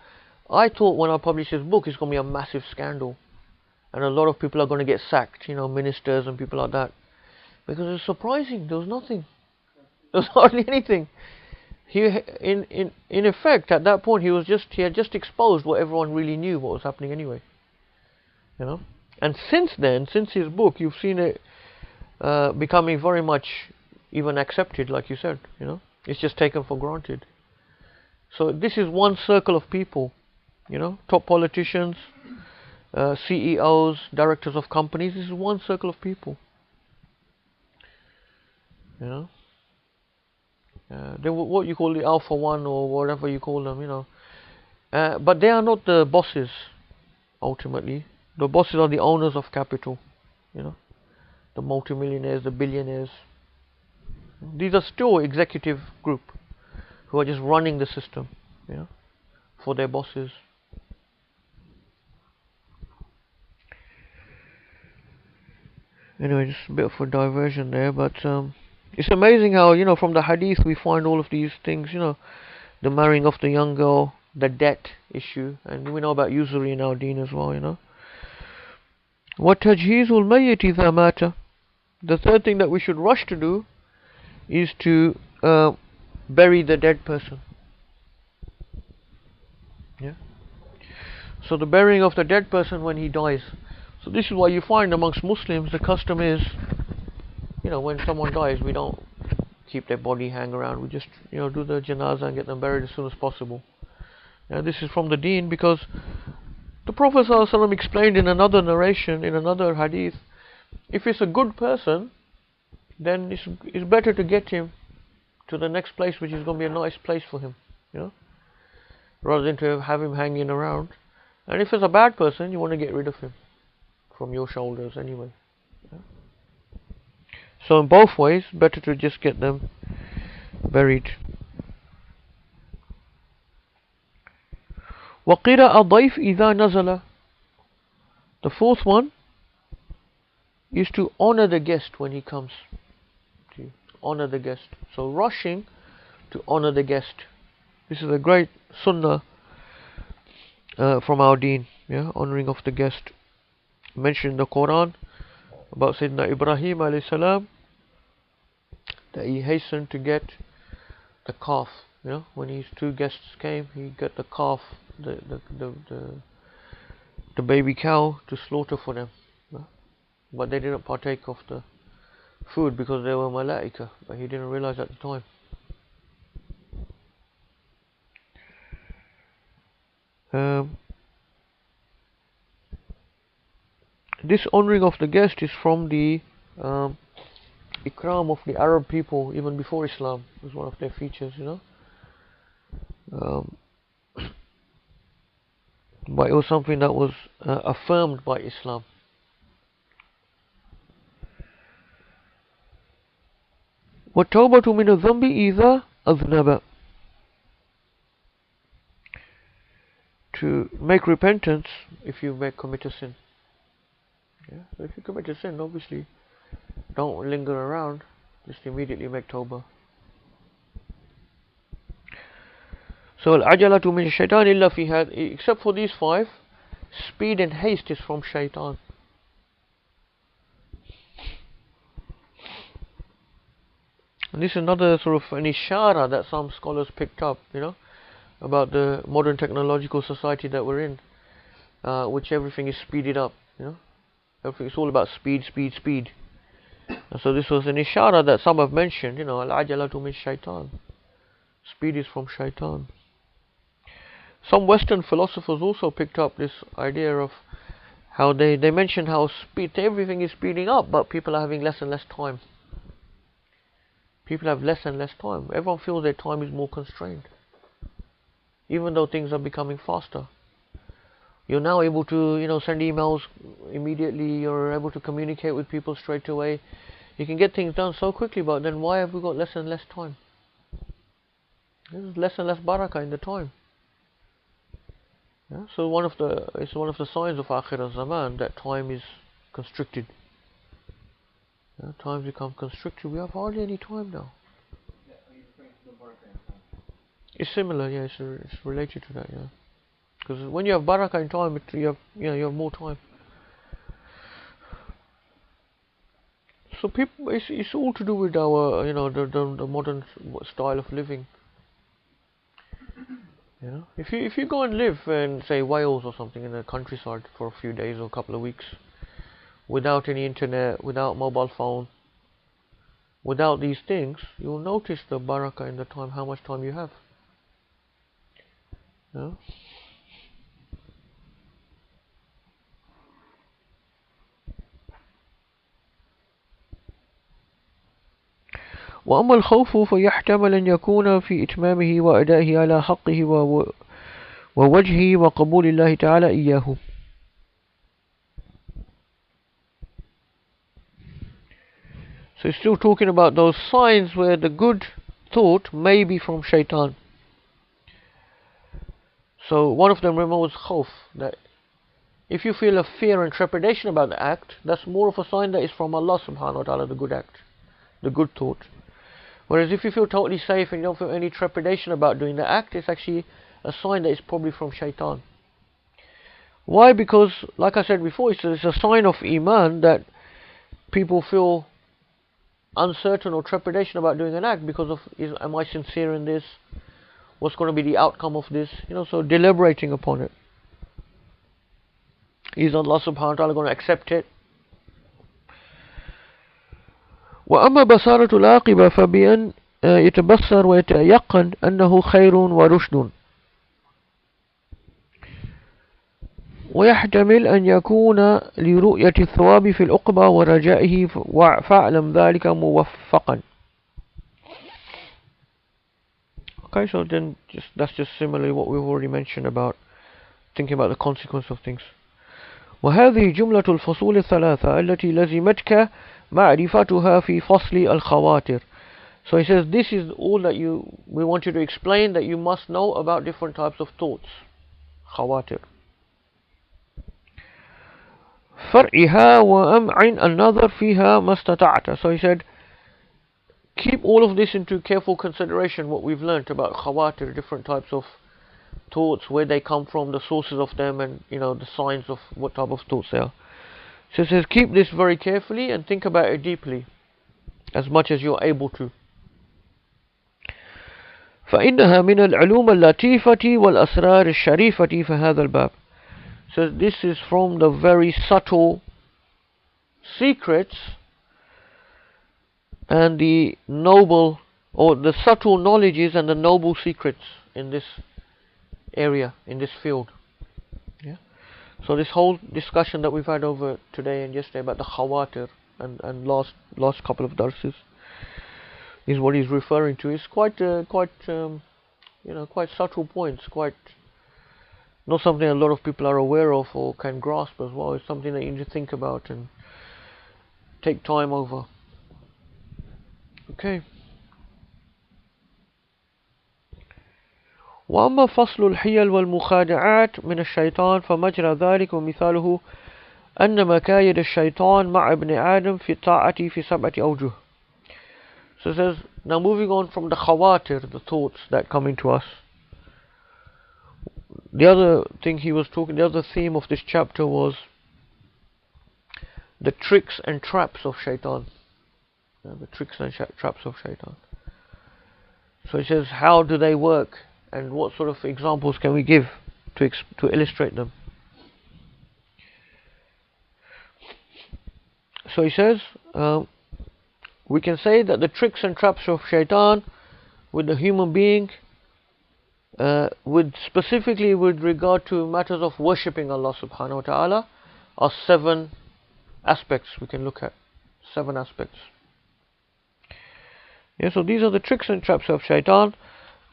I thought when I published this book it's going to be a massive scandal and a lot of people are going to get sacked, ministers and people like that, because it's surprising. There was nothing. There was hardly anything. He, in effect, at that point, he had just exposed what everyone really knew, what was happening anyway. And since then, since his book, you've seen it becoming very much even accepted, like you said. It's just taken for granted. So this is one circle of people, top politicians, CEOs, directors of companies. This is one circle of people. They were what you call the Alpha One or whatever you call them, but they are not the bosses. Ultimately, the bosses are the owners of capital, the multimillionaires, the billionaires. These are still executive group who are just running the system, for their bosses. Anyway, just a bit of a diversion there, but it's amazing how, from the hadith we find all of these things, the marrying of the young girl, the debt issue, and we know about usury in our deen as well, وَتَجْهِيزُ الْمَيِّتِ إِذَا مَاتَ. The third thing that we should rush to do is to bury the dead person. So the burying of the dead person when he dies. So this is why you find amongst Muslims the custom is, when someone dies, we don't keep their body hang around. We just, do the janazah and get them buried as soon as possible. Now this is from the deen, because the Prophet ﷺ explained in another narration, in another hadith, if it's a good person, then it's better to get him to the next place, which is going to be a nice place for him, rather than to have him hanging around. And if it's a bad person, you want to get rid of him from your shoulders anyway. So in both ways, better to just get them buried. وَقِرَأَ ضَيْفْ إِذَا نَزَلَ. The fourth one is to honor the guest when he comes. To honor the guest. So rushing to honor the guest. This is a great sunnah from our deen. Honoring of the guest. Mentioned in the Quran about Sayyidina Ibrahim alayhi salam, that he hastened to get the calf. When his two guests came, he got the calf, the baby cow, to slaughter for them. But they didn't partake of the food because they were malaika, but he didn't realize at the time. This honoring of the guest is from the ikram of the Arab people even before Islam. It was one of their features, but it was something that was affirmed by Islam. وَالتَّوْبَةُ مِنَ الذَّنْبِ إِذَا أَذْنَبَ. To make repentance if you commit a sin. So if you commit a sin, obviously don't linger around, just immediately make tawbah. So al-ajalatu min shaitan illa fi had, except for these five, speed and haste is from shaitan. And this is another sort of an ishara that some scholars picked up, about the modern technological society that we're in, which everything is speeded up, It's all about speed. And so this was an ishara that some have mentioned, al-ajalatu min shaitan. Speed is from shaitan. Some Western philosophers also picked up this idea of how they mentioned how everything is speeding up, but people are having less and less time. People have less and less time. Everyone feels their time is more constrained, even though things are becoming faster. You're now able to, send emails immediately. You're able to communicate with people straight away. You can get things done so quickly, but then why have we got less and less time? There's less and less barakah in the time. So it's one of the signs of Akhir al-Zaman that time is constricted. Times become constricted. We have hardly any time now. It's similar, it's related to that, Because when you have barakah in time, you have more time. So it's all to do with our, the modern style of living. If you go and live in, say, Wales or something, in the countryside for a few days or a couple of weeks, without any internet, without mobile phone, without these things, you'll notice the barakah in the time, how much time you have. وأما الخوف فيحتمل أن يكون في إتمامه وأدائه على حقه ووجهه وقبول الله تعالى إياه. So it's still talking about those signs where the good thought may be from shaitan. So one of them, remember, was khawf, that if you feel a fear and trepidation about the act, that's more of a sign that is from Allah subhanahu wa ta'ala, the good act, the good thought. Whereas if you feel totally safe and you don't feel any trepidation about doing the act, it's actually a sign that it's probably from shaitan. Why? Because, like I said before, it's a sign of iman that people feel uncertain or trepidation about doing an act because of, am I sincere in this? What's going to be the outcome of this? So deliberating upon it. Is Allah subhanahu wa ta'ala going to accept it? وأما بصارة العاقبة فبأن يتبصر ويتيقن أنه خير ورشد، ويحتمل أن يكون لرؤية الثواب في العقبى ورجائه، فاعلم ذلك موفقا. Okay, so then that's just similarly what we've already mentioned about thinking about the consequence of things. وهذه جملة الفصول الثلاثة التي لزمتك معرفتها في فصل الخواطر. So he says this is all that we want you to explain, that you must know about different types of thoughts. خواطر. فرعها وأمعن النظر فيها ما استطعت. So he said, keep all of this into careful consideration, what we've learnt about khawatir, different types of thoughts, where they come from, the sources of them, and the signs of what type of thoughts they are. So he says, keep this very carefully and think about it deeply, as much as you're able to. فإنها من العلوم اللطيفة والأسرار الشريفة في هذا الباب. So this is from the very subtle secrets and the noble, or the subtle knowledges and the noble secrets in this area, in this field. Yeah. So this whole discussion that we've had over today and yesterday about the khawatir and last couple of darses is what he's referring to. It's quite subtle points, quite not something a lot of people are aware of or can grasp as well. It's something that you need to think about and take time over. Okay. وأما فصل الحيل والمخادعات من الشيطان فمجرى ذلك ومثاله أن مكايد الشيطان مع ابن آدم في الطاعة في 7 أوجه. So it says, now moving on from the khawatir, the thoughts that come into us. The other theme of this chapter was the tricks and traps of shaitan. The tricks and traps of shaitan. So it says, how do they work and what sort of examples can we give to illustrate them? So he says, we can say that the tricks and traps of shaitan with the human being, specifically with regard to matters of worshipping Allah subhanahu wa ta'ala, are 7 aspects we can look at. 7 aspects. Yeah, so these are the tricks and traps of shaitan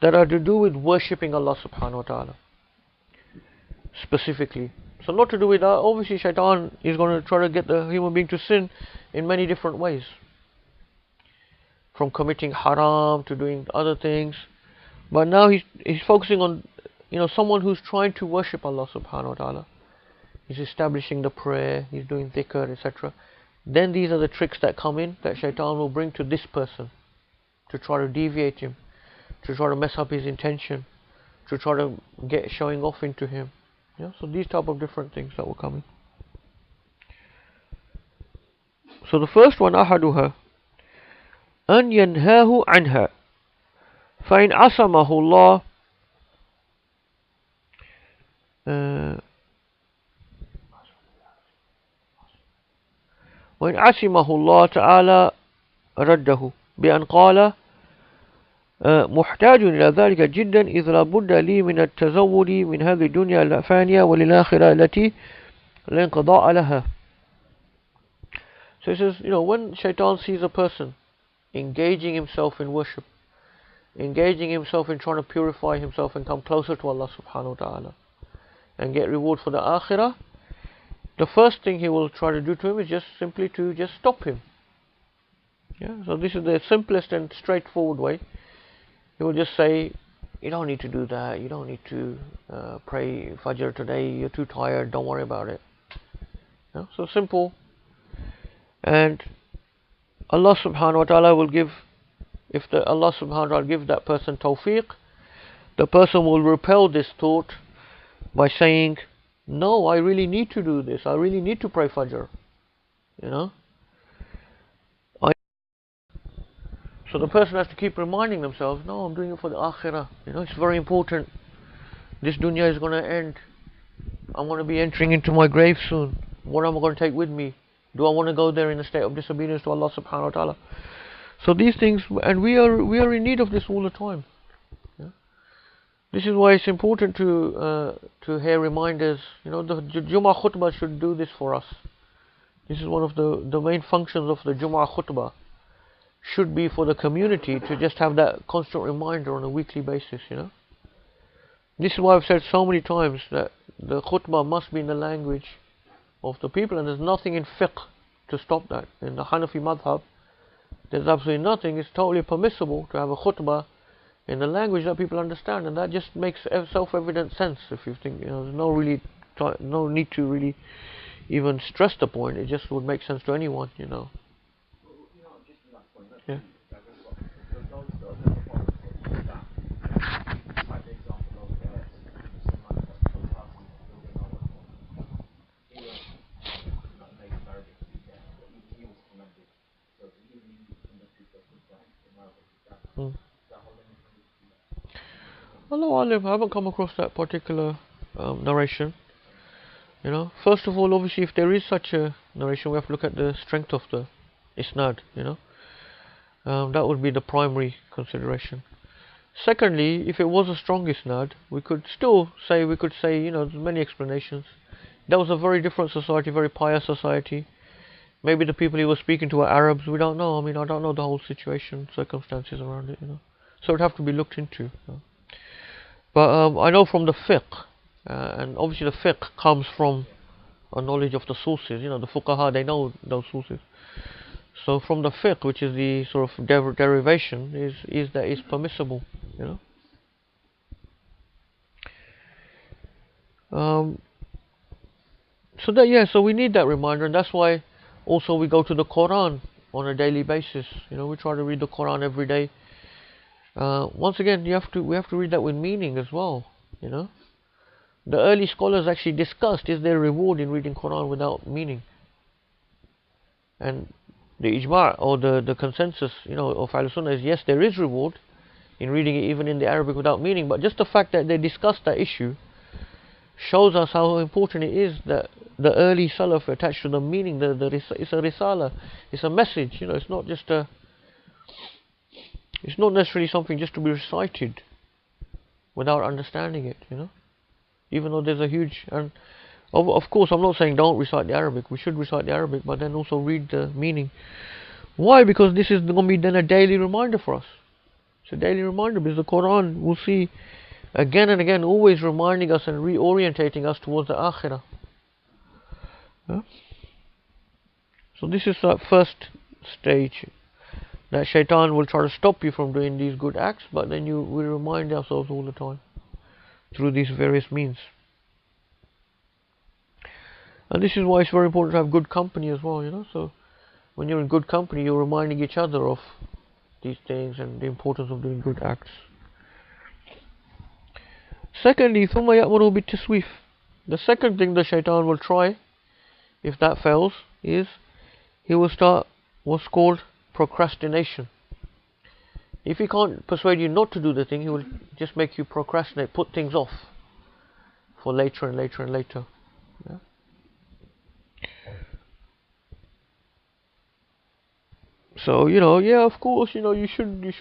that are to do with worshipping Allah subhanahu wa ta'ala specifically. So not to do with obviously shaitan is going to try to get the human being to sin in many different ways, from committing haram to doing other things. But now he's focusing on someone who's trying to worship Allah subhanahu wa ta'ala. He's establishing the prayer, he's doing dhikr, etc. Then these are the tricks that come in, that shaitan will bring to this person to try to deviate him, to try to mess up his intention, to try to get showing off into him. Yeah, so these type of different things that will come in. So the first one, أحدها أن ينهاه عنها فإن عصمه الله وإن عصمه الله تعالى رده بأن قال محتاج إلى ذلك جدا إذ لا بد لي من التزود من هذه الدنيا الفانية وللآخرة التي لا انقضاء لها. So he says, when shaitan sees a person engaging himself in worship, engaging himself in trying to purify himself and come closer to Allah subhanahu wa ta'ala and get reward for the akhirah, the first thing he will try to do to him is just simply to just stop him. Yeah, so this is the simplest and straightforward way. He will just say, you don't need to do that, you don't need to pray Fajr today, you're too tired, don't worry about it. Yeah, so simple. And Allah subhanahu wa ta'ala will give, Allah subhanahu wa ta'ala gives that person tawfiq, the person will repel this thought by saying, no, I really need to do this, I really need to pray Fajr. So the person has to keep reminding themselves, no, I'm doing it for the akhirah. It's very important. This dunya is going to end. I'm going to be entering into my grave soon. What am I going to take with me? Do I want to go there in a state of disobedience to Allah subhanahu wa ta'ala? So these things, and we are in need of this all the time. Yeah? This is why it's important to hear reminders. You know, the Jummah khutbah should do this for us. This is one of the main functions of the Jummah khutbah. Should be for the community to just have that constant reminder on a weekly basis. You know. This is why I've said so many times that the khutbah must be in the language of the people, and there's nothing in fiqh to stop that. In the Hanafi madhab, there's absolutely nothing. It's totally permissible to have a khutbah in the language that people understand, and that just makes self-evident sense. If you think, you know, there's no need to really even stress the point. It just would make sense to anyone, you know. Yeah. Allahu Alam, I haven't come across that particular narration. You know, first of all, obviously, if there is such a narration, we have to look at the strength of the isnad. You know, that would be the primary consideration. Secondly, if it was a strong isnad, we could say, you know, there's many explanations. That was a very different society, very pious society. Maybe the people he was speaking to were Arabs. We don't know. I mean, I don't know the whole situation, circumstances around it. You know, so it would have to be looked into. You know? But I know from the fiqh, and obviously the fiqh comes from a knowledge of the sources. You know, the fuqaha, they know those sources. So from the fiqh, which is the sort of derivation, is that it's permissible. You know. So that, yeah, so we need that reminder, and that's why also we go to the Quran on a daily basis. You know, we try to read the Quran every day. Once again, we have to read that with meaning as well. You know, the early scholars actually discussed, is there a reward in reading Quran without meaning? And the ijma' or the consensus, you know, of Ahl-Sunnah is yes, there is reward in reading it even in the Arabic without meaning. But just the fact that they discussed that issue shows us how important it is that the early Salaf attached to the meaning. It's a risala, it's a message. You know, it's not just it's not necessarily something just to be recited without understanding it. You know, even though there's a huge, and of course I'm not saying don't recite the Arabic. We should recite the Arabic, but then also read the meaning. Why? Because this is going to be then a daily reminder for us. It's a daily reminder because the Quran, we'll see again and again, always reminding us and reorientating us towards the Akhirah. Yeah? So this is that first stage, that shaitan will try to stop you from doing these good acts, but then we remind ourselves all the time through these various means. And this is why it's very important to have good company as well, you know. So when you're in good company, you're reminding each other of these things and the importance of doing good acts. Secondly, ثُمَّ يَأْمُرُ بِالتَّسْوِيفِ. The second thing the shaitan will try, if that fails, is he will start what's called procrastination. If he can't persuade you not to do the thing, he will just make you procrastinate, put things off for later and later and later. Yeah? So, you know, yeah, of course, you know, you should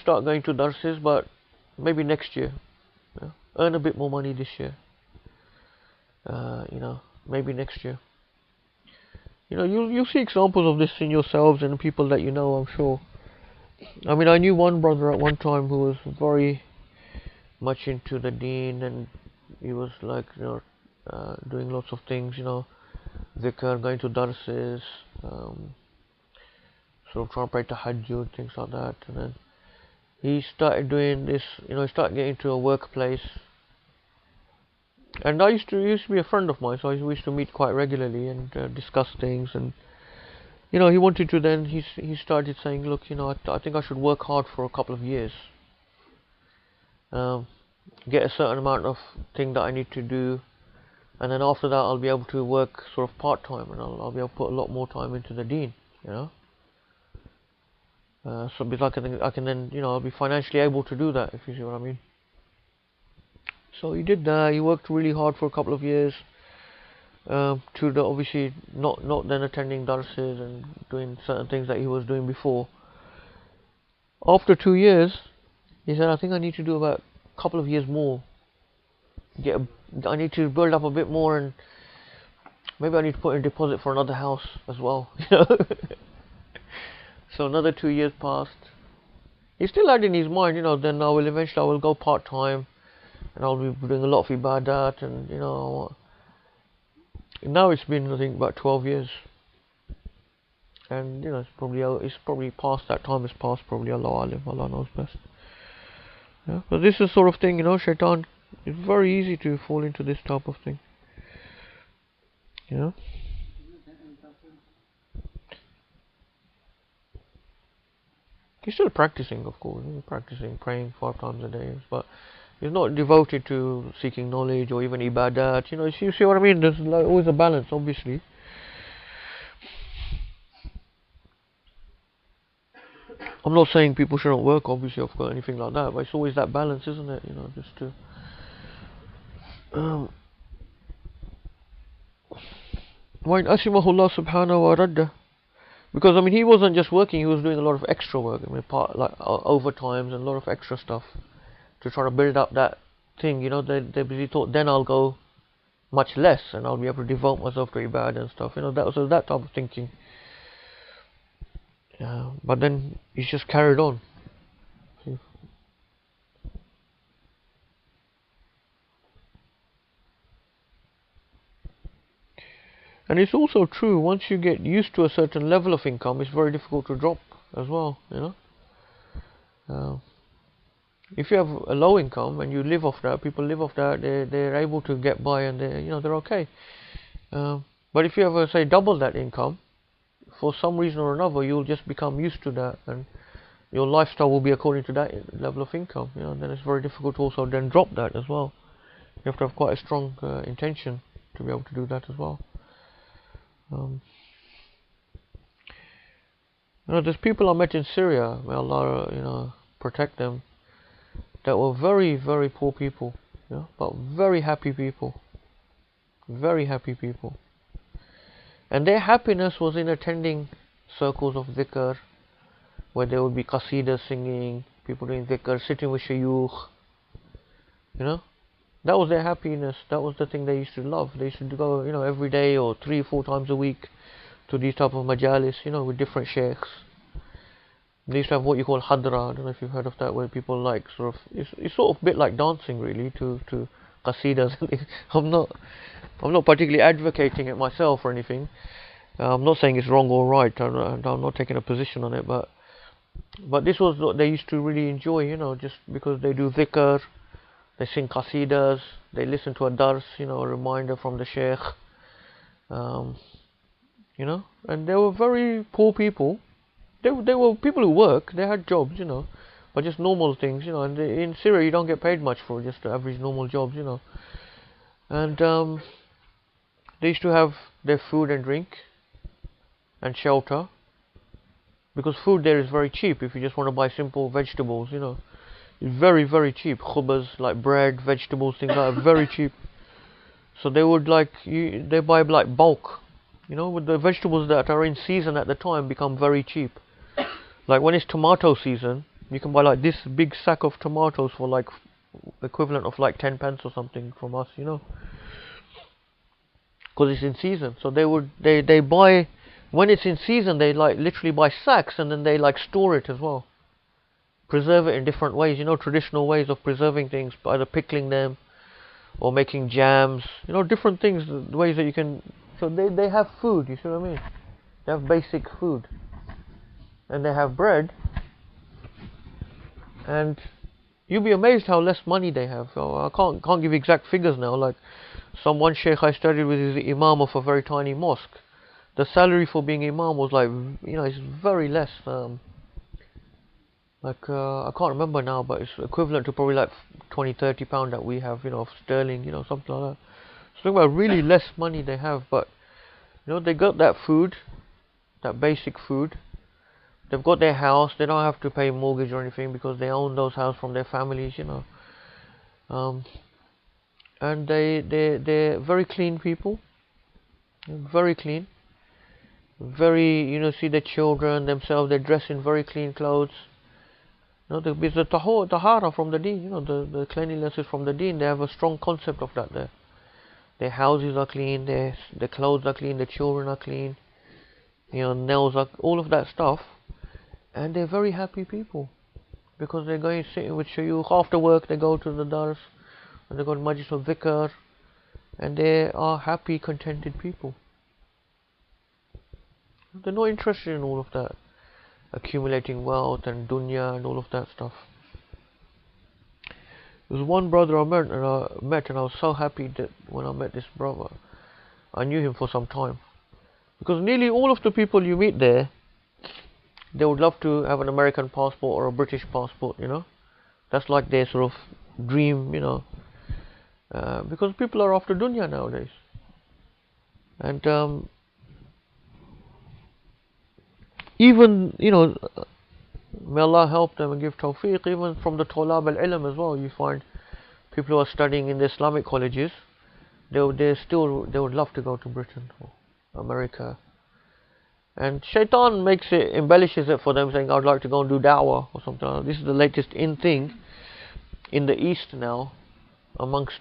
start going to darses, but maybe next year. Yeah? Earn a bit more money this year. You know, maybe next year. You know, you'll see examples of this in yourselves and people that you know, I'm sure. I mean, I knew one brother at one time who was very much into the deen, and he was like, you know, doing lots of things, you know, dhikr, going to darses, sort of trying to pray tahajjud, things like that. And then he started doing this, you know, he started getting into a workplace. And he used to be a friend of mine, so we used to meet quite regularly and discuss things. And you know, he wanted to then, he started saying, look, you know, I think I should work hard for a couple of years, get a certain amount of thing that I need to do, and then after that I'll be able to work sort of part-time, and I'll be able to put a lot more time into the deen, you know. So because I can then, you know, I'll be financially able to do that, if you see what I mean. So he did that. He worked really hard for a couple of years, to the obviously not then attending darses and doing certain things that he was doing before. After 2 years, he said, I think I need to do about a couple of years more. I need to build up a bit more, and maybe I need to put in a deposit for another house as well. So another 2 years passed. He still had in his mind, then I will go part time, and I'll be doing a lot of ibadat, and now it's been, I think, about 12 years, and it's probably past that time. Has passed, probably. Allah alim, Allah knows best. Yeah, but this is sort of thing, shaitan. It's very easy to fall into this type of thing. He's still practicing, of course. He's practicing, praying 5 times a day, but he's not devoted to seeking knowledge or even ibadat. You see what I mean? There's always a balance, obviously. I'm not saying people shouldn't work, obviously, I've got anything like that, but it's always that balance, isn't it? Just to وَإِنْ أَسِمَهُ اللَّهُ سُبْحَانَهُ وَرَدَّهُ. Because he wasn't just working; he was doing a lot of extra work. Overtimes and a lot of extra stuff to try to build up that thing. They busy thought, then I'll go much less, and I'll be able to devote myself to ibadah and stuff. That was that type of thinking. But then he's just carried on. And it's also true, once you get used to a certain level of income, it's very difficult to drop as well, if you have a low income and you live off that, people live off that, they're able to get by, and they're okay. But if you have, say, double that income, for some reason or another, you'll just become used to that, and your lifestyle will be according to that level of income. Then it's very difficult to also then drop that as well. You have to have quite a strong intention to be able to do that as well. There's people I met in Syria, may Allah, protect them, that were very, very poor people, but very happy people, and their happiness was in attending circles of dhikr, where there would be qasidas singing, people doing dhikr, sitting with shayukh, that was their happiness. That was the thing they used to love. They used to go, every day or 3-4 times a week to these type of majalis, with different sheikhs. They used to have what you call hadra. I don't know if you've heard of that, where people it's sort of a bit like dancing, really, to qasidas. I'm not particularly advocating it myself or anything. I'm not saying it's wrong or right. I'm not taking a position on it, but this was what they used to really enjoy, just because they do dhikr. They sing qasidas, they listen to a dars, a reminder from the sheikh, and they were very poor people. They were people who work, they had jobs, but just normal things, and in Syria you don't get paid much for just average normal jobs, and they used to have their food and drink and shelter, because food there is very cheap. If you just want to buy simple vegetables, it's very, very cheap. Khubaz, like bread, vegetables, things like that, very cheap. So they would they buy like bulk, with the vegetables that are in season at the time become very cheap. Like when it's tomato season, you can buy like this big sack of tomatoes for like equivalent of like 10 pence or something from us, because it's in season. So they buy, when it's in season, they literally buy sacks, and then they store it as well. Preserve it in different ways, traditional ways of preserving things, either pickling them or making jams, different things, ways that you can. So they have food, you see what I mean? They have basic food, and they have bread, and you'll be amazed how less money they have. So I can't give exact figures now. Like one sheikh I studied with is the Imam of a very tiny mosque. The salary for being Imam was it's very less. I can't remember now, but it's equivalent to probably like 20-30 pound that we have, of sterling, something like that. So talking about really less money they have, but they got that food, that basic food. They've got their house. They don't have to pay mortgage or anything because they own those houses from their families, and they're very clean people. very clean, very, see the children themselves, they dress in very clean clothes. Because the tahara from the deen, the cleanliness is from the deen. They have a strong concept of that there. Their houses are clean, their clothes are clean, the children are clean, nails are, all of that stuff. And they're very happy people. Because they're going sitting with shayukh. After work they go to the dars, and they go to majlis of dhikr, and they are happy, contented people. They're not interested in all of that, accumulating wealth and dunya and all of that stuff. There was one brother I met, and I was so happy that when I met this brother, I knew him for some time. Because nearly all of the people you meet there, they would love to have an American passport or a British passport, That's like their sort of dream, because people are after dunya nowadays. And even, may Allah help them and give tawfiq, even from the tulab al-ilm as well, you find people who are studying in the Islamic colleges, they would love to go to Britain or America. And shaitan embellishes it for them, saying, I'd like to go and do da'wah or something. This is the latest in thing in the East now, amongst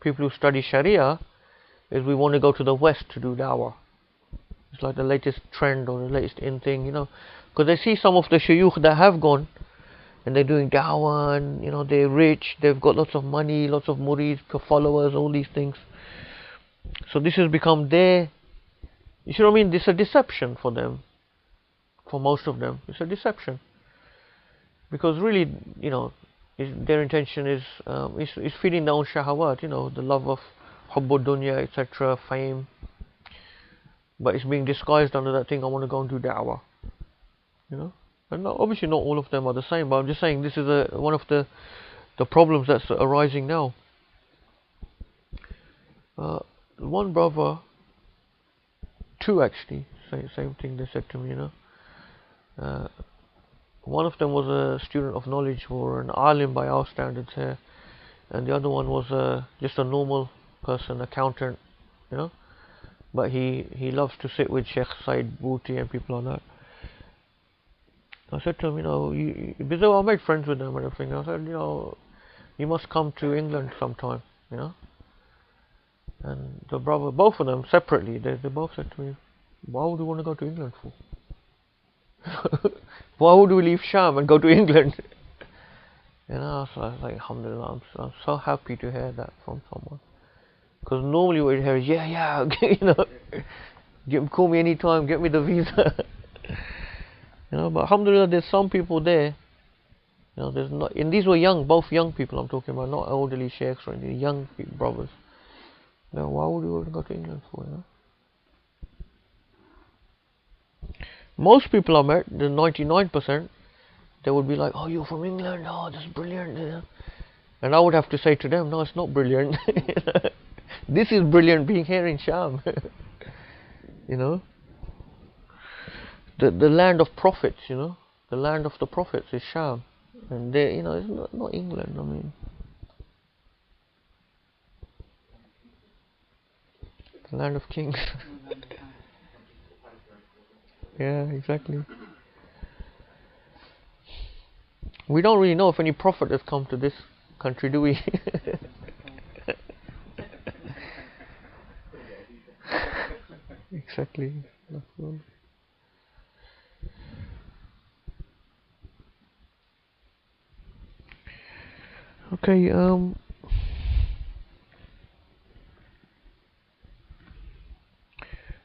people who study Sharia, is we want to go to the West to do da'wah. It's like the latest trend or the latest in thing, because they see some of the shuyukh that have gone, and they're doing da'wah, and they're rich, they've got lots of money, lots of murids, followers, all these things. So this has become their, you see what I mean? This is a deception for them, for most of them. It's a deception, because really, their intention is feeding their own shahawat, the love of hubbud dunya, etc., fame. But it's being disguised under that thing, I want to go and do da'wah. And obviously not all of them are the same, but I'm just saying this is one of the problems that's arising now. One brother, two actually, same thing they said to me, one of them was a student of knowledge, or an alim by our standards here, and the other one was just a normal person, accountant, but he loves to sit with Sheikh Said Booty and people like that. I said to him, because I made friends with them and everything, I said, you must come to England sometime, And the brother, both of them separately, they both said to me, why would you want to go to England for? Why would we leave Sham and go to England? So I was like, alhamdulillah, I'm so happy to hear that from someone. Because normally what you hear is, yeah, call me anytime, get me the visa. But alhamdulillah, there's some people there. There's not, and these were both young people I'm talking about, not elderly sheikhs or anything, young brothers. Why would you want to go to England for, Most people I met, the 99%, they would be like, oh, you're from England, oh, that's brilliant. And I would have to say to them, no, it's not brilliant. This is brilliant, being here in Sham. The land of prophets, the land of the prophets is Sham. And they, it's not England, I mean. The land of kings. Yeah, exactly. We don't really know if any prophet has come to this country, do we? Exactly. Okay,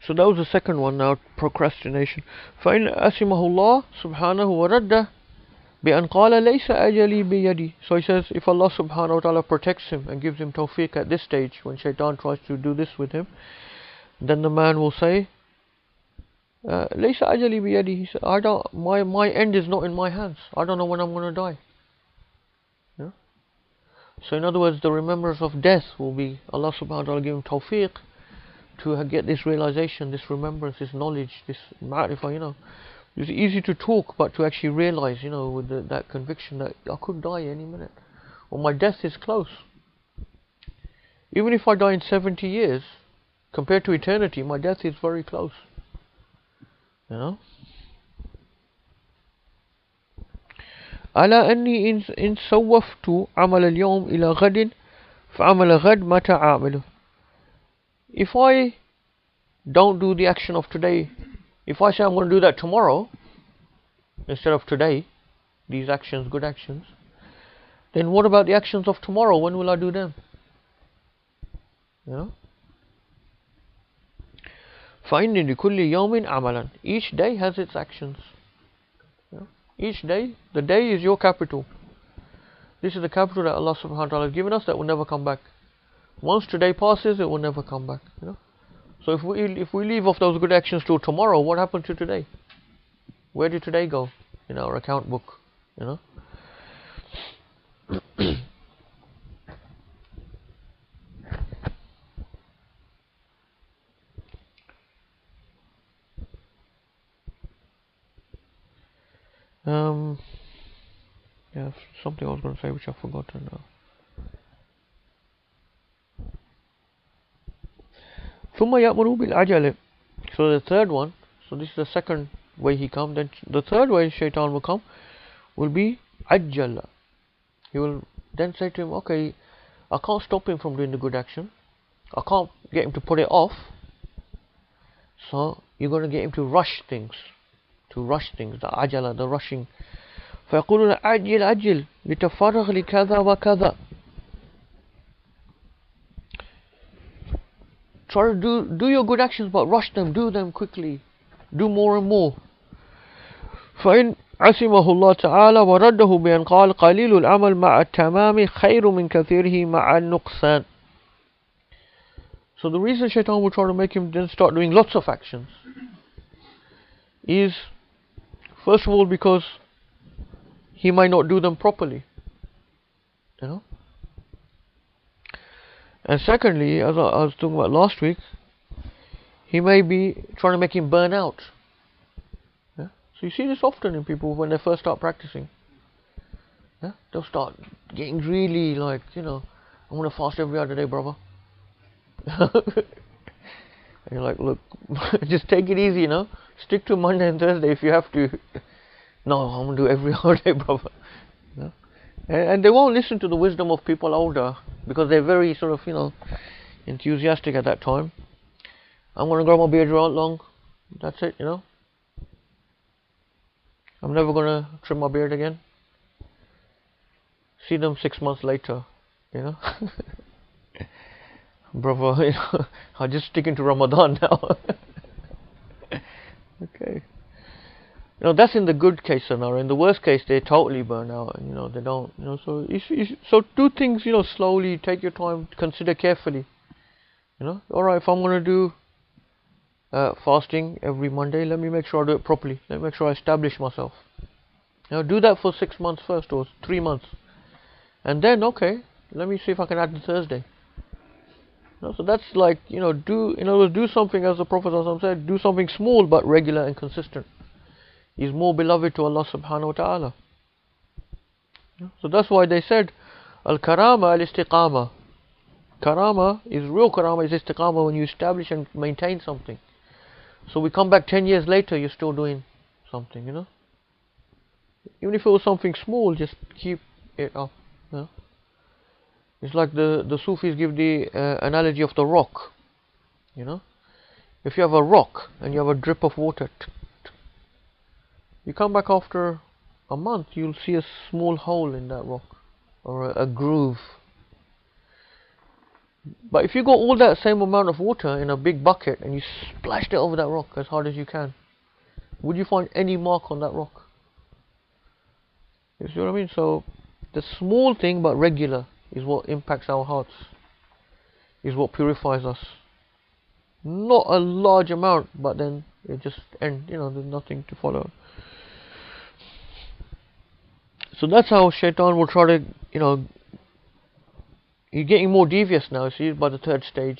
so that was the second one now, procrastination. فَإِنْ أَسِمَهُ اللَّهُ سُبْحَانَهُ وَرَدَّهُ بِأَنْ قَالَ لَيْسَ أَجَلِي بِيَدِي. So he says, if Allah subhanahu wa ta'ala protects him and gives him tawfiq at this stage, when shaitan tries to do this with him, then the man will say, لَيْسَ أَجَلِي بِيَدِي. He said, my end is not in my hands. I don't know when I'm going to die. So in other words, the remembrance of death will be, Allah subhanahu wa ta'ala give him tawfiq to get this realization, this remembrance, this knowledge, this ma'rifah, It's easy to talk, but to actually realize, with that conviction that I could die any minute, or my death is close. Even if I die in 70 years, Compared to eternity, my death is very close. You know? ألا أني إن سوفت عمل اليوم إلى غد فعمل غد متى أعمله. If I don't do the action of today, if I say I'm going to do that tomorrow instead of today, these actions, good actions, then what about the actions of tomorrow? When will I do them? You know? فإن لكل يوم عملا. Each day has its actions. You know? Each day, the day is your capital. This is the capital that Allah subhanahu wa ta'ala has given us that will never come back. Once today passes, it will never come back. You know? So if we leave off those good actions till tomorrow, what happened to today? Where did today go in our account book? You know? Yeah, something I was going to say which I've forgotten now. ثم يأمر بالعجلة. So the third one, so this is the second way he comes. Then the third way Shaitan will come will be ajjala. He will then say to him, okay, I can't stop him from doing the good action. I can't get him to put it off. So you're going to get him to rush things. The ajala, the rushing. فيقولون أجل أجل لتفرغ لكذا وكذا. Try to do your good actions, but rush them, do them quickly, do more and more. فإن عصمه الله تعالى ورده بأن قال قليل العمل مع التمام خير من كثيره مع النقصان. So the reason Shaitan will try to make him then start doing lots of actions is, first of all, because he might not do them properly, you know. And secondly, as I was talking about last week, he may be trying to make him burn out. Yeah? So you see this often in people when they first start practicing. Yeah? They'll start getting really like, you know, I'm going to fast every other day, brother. And you're like, look, just take it easy, you know. Stick to Monday and Thursday if you have to. No, I'm going to do every other day, brother. You know? And they won't listen to the wisdom of people older because they're very sort of, you know, enthusiastic at that time. I'm going to grow my beard real long. That's it, you know. I'm never going to trim my beard again. See them 6 months later, you know. Brother, you know, I'm just sticking to Ramadan now. Okay. You know, that's in the good case scenario. In the worst case, they totally burn out, and you know they don't. You know, so so do things, you know, slowly. Take your time. Consider carefully. You know, all right. If I'm going to do fasting every Monday, let me make sure I do it properly. Let me make sure I establish myself. You know, do that for 6 months first, or 3 months, and then okay, let me see if I can add the Thursday. You know, so that's like, you know, do something, as the Prophet said, do something small but regular and consistent. Is more beloved to Allah subhanahu wa ta'ala. So that's why they said al-karama al-istiqama. Karama is real karama, is istiqama, when you establish and maintain something. So we come back 10 years later, you're still doing something, you know. Even if it was something small, just keep it up. You know? It's like the Sufis give the analogy of the rock. You know, if you have a rock and you have a drip of water, you come back after a month, you'll see a small hole in that rock, or a groove. But if you got all that same amount of water in a big bucket and you splashed it over that rock as hard as you can, would you find any mark on that rock? You see what I mean? So the small thing but regular is what impacts our hearts, is what purifies us. Not a large amount, but then it just ends, you know, there's nothing to follow. So that's how Shaitan will try to, you know, he's getting more devious now, see, by the third stage.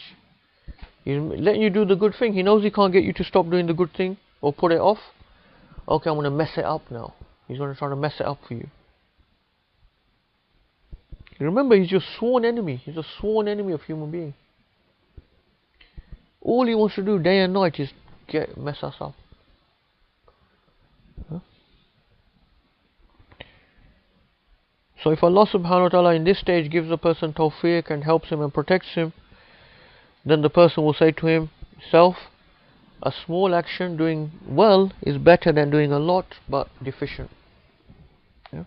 He's letting you do the good thing. He knows he can't get you to stop doing the good thing or put it off. Okay, I'm going to mess it up now. He's going to try to mess it up for you. Remember, he's your sworn enemy. He's a sworn enemy of human being. all he wants to do day and night is mess us up. Huh? So if Allah subhanahu wa ta'ala in this stage gives the person tawfiq and helps him and protects him, then the person will say to himself, a small action doing well is better than doing a lot but deficient. Yeah?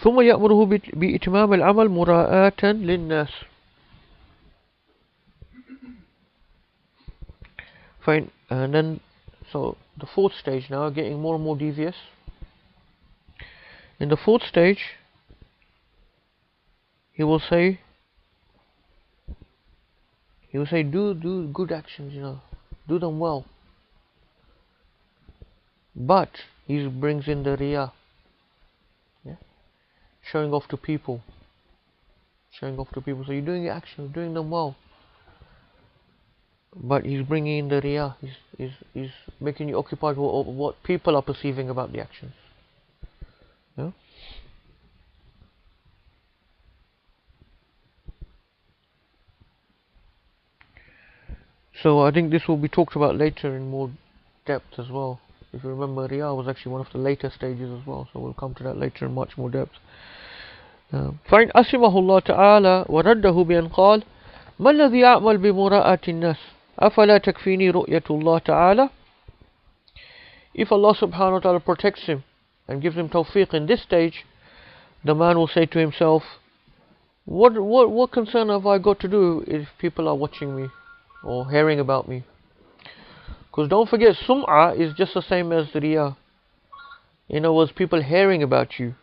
ثم يأمره بإتمام العمل مراءة للناس. Fine. And then, so the fourth stage now, getting more and more devious. In the fourth stage, he will say, do good actions, do them well. But he brings in the riyah, yeah? Showing off to people. So you're doing your actions, doing them well. But he's bringing in the riyah. He's making you occupied with what people are perceiving about the actions. Yeah? So I think this will be talked about later in more depth as well. If you remember, riyah was actually one of the later stages as well. So we'll come to that later in much more depth. فإن أسمه الله تعالى ورده بأن قال ما الذي أعمل بمراءة الناس أفلا تكفيني رؤية الله تعالى. If Allah subhanahu wa ta'ala protects him and gives him tawfiq in this stage, the man will say to himself, what concern have I got to do if people are watching me or hearing about me? Because don't forget, sum'ah is just the same as riyah. In other words, people hearing about you.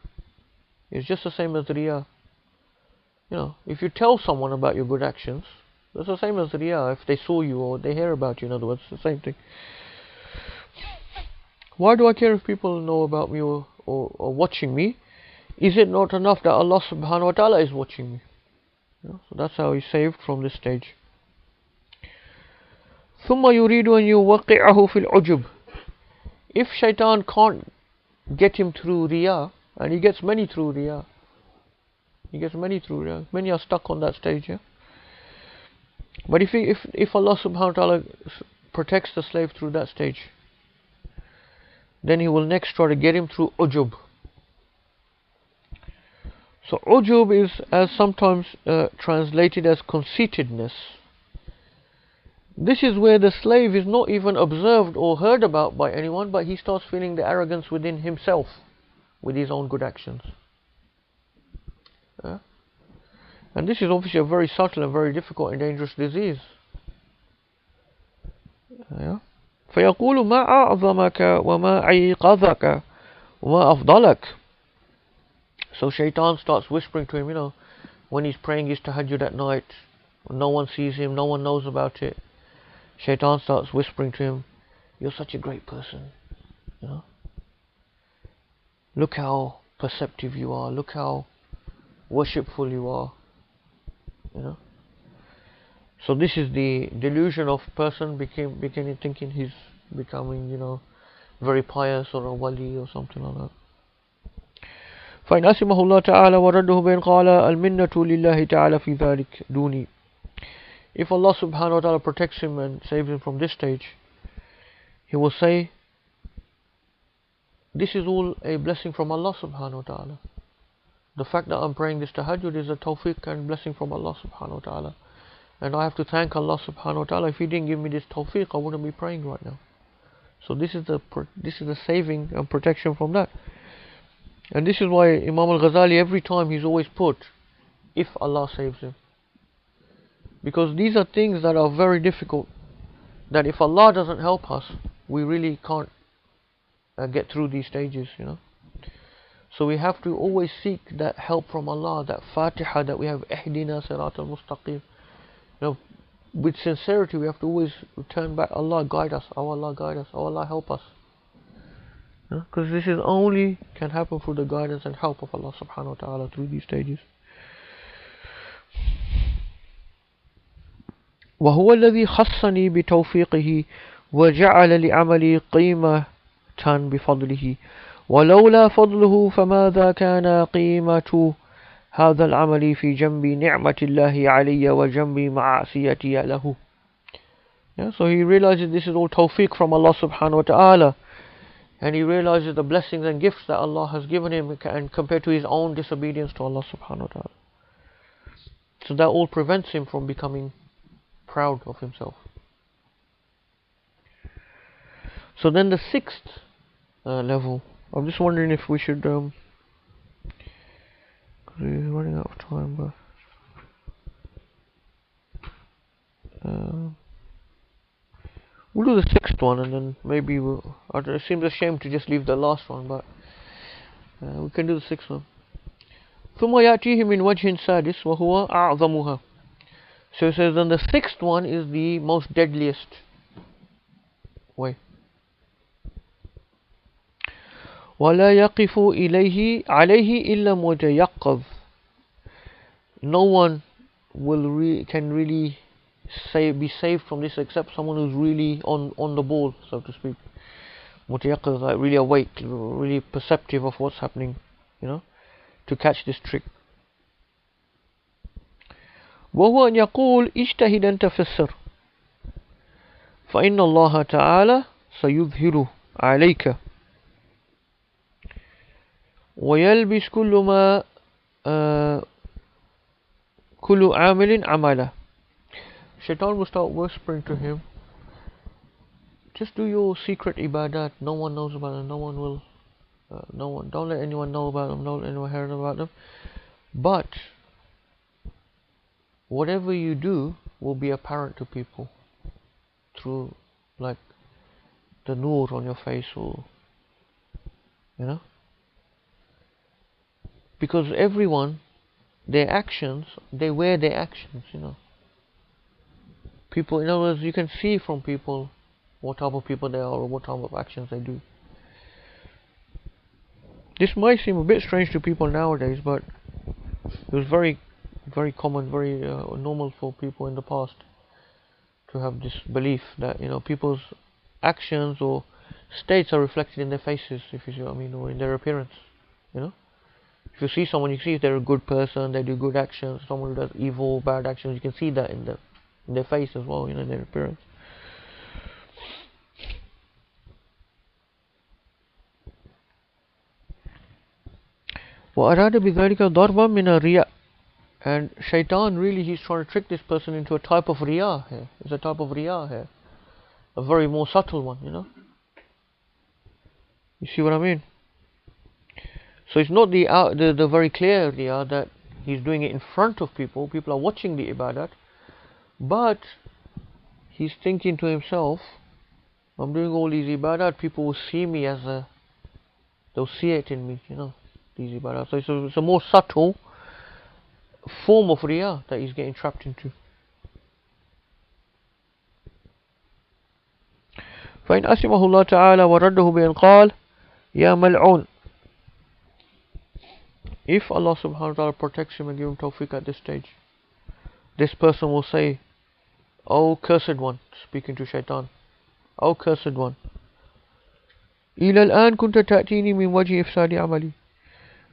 It's just the same as riyah. If you tell someone about your good actions, that's the same as riyah. If they saw you or they hear about you, in other words, it's the same thing. Why do I care if people know about me or watching me? Is it not enough that Allah subhanahu wa ta'ala is watching me? So that's how he's saved from this stage. ثم يريد أن يوقعه في العجب. If shaitan can't get him through riyah, and he gets many through riyah, many are stuck on that stage, yeah? But if Allah subhanahu wa ta'ala protects the slave through that stage, then he will next try to get him through ujub. So ujub is as sometimes translated as conceitedness. This is where the slave is not even observed or heard about by anyone, but he starts feeling the arrogance within himself with his own good actions. Yeah? And this is obviously a very subtle and very difficult and dangerous disease. Yeah? فيقول ما أعظمك وما أيقظك وما أفضلك. So shaitan starts whispering to him, when he's praying his tahajjud at night, no one sees him, no one knows about it. Shaitan starts whispering to him, you're such a great person. Look how perceptive you are, look how worshipful you are. So this is the delusion of person beginning thinking he's becoming, very pious or a wali or something like that. فإن أسمه الله تعالى ورده بين قال المنة لله تعالى في ذلك دوني. If Allah subhanahu wa ta'ala protects him and saves him from this stage, he will say, this is all a blessing from Allah subhanahu wa ta'ala. The fact that I'm praying this tahajjud is a tawfiq and blessing from Allah subhanahu wa ta'ala. And I have to thank Allah subhanahu wa ta'ala. If He didn't give me this tawfiq, I wouldn't be praying right now. So this is the saving and protection from that. And this is why Imam al-Ghazali, every time he's always put, if Allah saves him. Because these are things that are very difficult, that if Allah doesn't help us, we really can't get through these stages, So we have to always seek that help from Allah, that Fatiha that we have, Ihdina Sirat al-Mustaqim. With sincerity we have to always turn back, Allah guide us, oh Allah guide us, oh Allah help us. Because this is only can happen through the guidance and help of Allah subhanahu wa ta'ala through these stages. وهو الذي خصني بتوفيقه وجعل لعملي قيمة بفضله ولولا فضله فماذا كان قيمة هذا العمل في جنب نعمة الله علي وجنب معصيتي له. Yeah, so he realizes this is all tawfiq from Allah subhanahu wa ta'ala, and he realizes the blessings and gifts that Allah has given him, and compared to his own disobedience to Allah subhanahu wa ta'ala. So that all prevents him from becoming proud of himself. So then the sixth level, I'm just wondering if we should, we're running out of time, but we'll do the sixth one, and then maybe it seems a shame to just leave the last one, but we can do the sixth one. ثم يأتيه من وجه سادس وهو أعظمها. So it says then the sixth one is the most deadliest way. ولا يقف عليه إلا متيقظ. No one can really be saved from this except someone who's really on the ball, so to speak. متيقظ, like really awake, really perceptive of what's happening, to catch this trick. وهو أن يقول اجتهد أنت في السر فإن الله تعالى سيظهر عليك ويلبس كل عامل عمله. Shaitan will start whispering to him, just do your secret ibadat, no one knows about them, don't let anyone know about them, don't let anyone hear about them, but whatever you do will be apparent to people through like the nur on your face, or because everyone, their actions, they wear their actions, people, in other words, you can see from people what type of people they are or what type of actions they do. This might seem a bit strange to people nowadays, but it was very, very common, very normal for people in the past to have this belief that people's actions or states are reflected in their faces, if you see what I mean, or in their appearance. If you see someone, you see if they're a good person, they do good actions. Someone who does evil, bad actions, you can see that in their face as well, in their appearance. وأراد بذلك ضربا من الرياء. And Shaitan, really, he's trying to trick this person into a type of riyah here. It's a type of riyah here, a very more subtle one, You see what I mean? So it's not the very clear riyah that he's doing it in front of people. People are watching the ibadat, but he's thinking to himself, I'm doing all these ibadat, people will see me they'll see it in me, these ibadat. So it's a more subtle form of riyah that he's getting trapped into. فإن أسمه الله تعالى ورده بأن قال يا ملعون. If Allah subhanahu wa ta'ala protects him and gives him tawfiq at this stage, this person will say, O cursed one, speaking to Shaitan, O cursed one, إلى الآن كنت تأتيني من وجه إفساد عملي.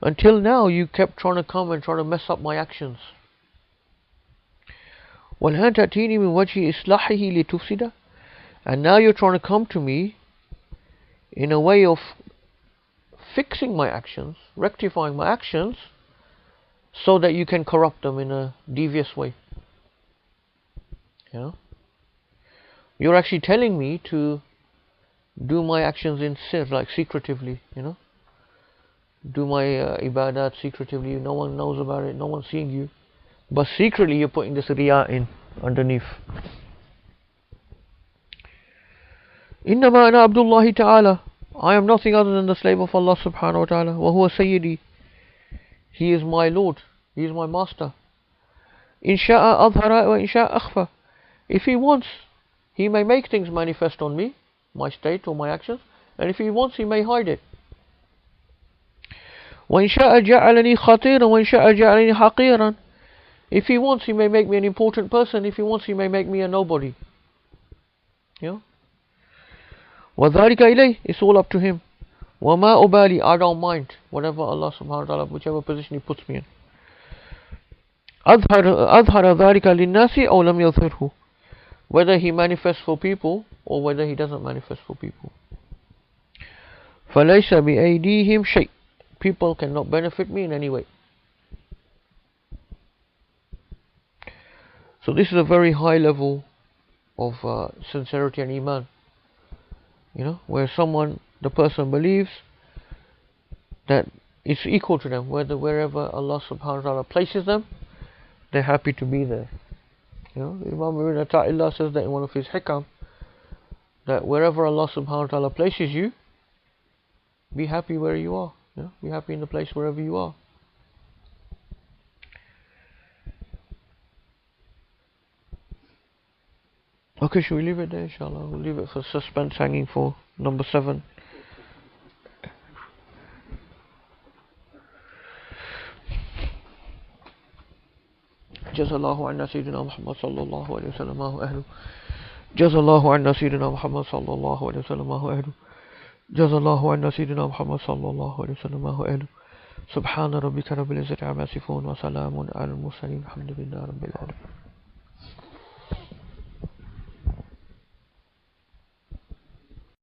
Until now you kept trying to come and trying to mess up my actions. والآن تأتيني من وجه إصلاحه لتفسده. And now you're trying to come to me in a way of fixing my actions, rectifying my actions, so that you can corrupt them in a devious way. You're actually telling me to do my actions in sir, like secretively, do my ibadat secretively, no one knows about it, no one's seeing you, but secretly you're putting this riyah in underneath. إنما أنا عبد الله تعالى. I am nothing other than the slave of Allah subhanahu wa ta'ala. وهو سيدي. He is my Lord. He is my master. إن شاء أظهر وإن شاء أخفى. If he wants, he may make things manifest on me, my state or my actions, and if he wants, he may hide it. وإن شاء جعلني خطيرا وإن شاء جعلني حقيرا. If he wants, he may make me an important person. If he wants, he may make me a nobody. وَذَلِكَ إِلَيْهِ, it's all up to him. وَمَا أُبَالِي, I don't mind. Whatever Allah subhanahu wa ta'ala, whichever position He puts me in. أظهر ذلك للناس أو لم يظهره, whether He manifests for people or whether He doesn't manifest for people. فَلَيْسَ بِأَيْدِيهِمْ شَيْءٍ, people cannot benefit me in any way. So this is a very high level of sincerity and iman, where the person believes that it's equal to them, wherever Allah subhanahu wa ta'ala places them, they're happy to be there. Imam Ibn Ata'illah says that in one of his hikam, that wherever Allah subhanahu wa ta'ala places you, be happy where you are. Be happy in the place wherever you are. Okay, should we leave it there, inshallah? We'll leave it for suspense hanging for number 7. جزا الله عنا سيدنا محمد صلى الله عليه وسلم ما هو أهله. جزا الله عنا سيدنا محمد صلى الله عليه وسلم ما هو أهله. جزا الله عنا سيدنا محمد صلى الله عليه وسلم ما هو أهله. سبحان ربك رب العزة عما يصفون وسلام على المرسلين الحمد لله رب العالمين.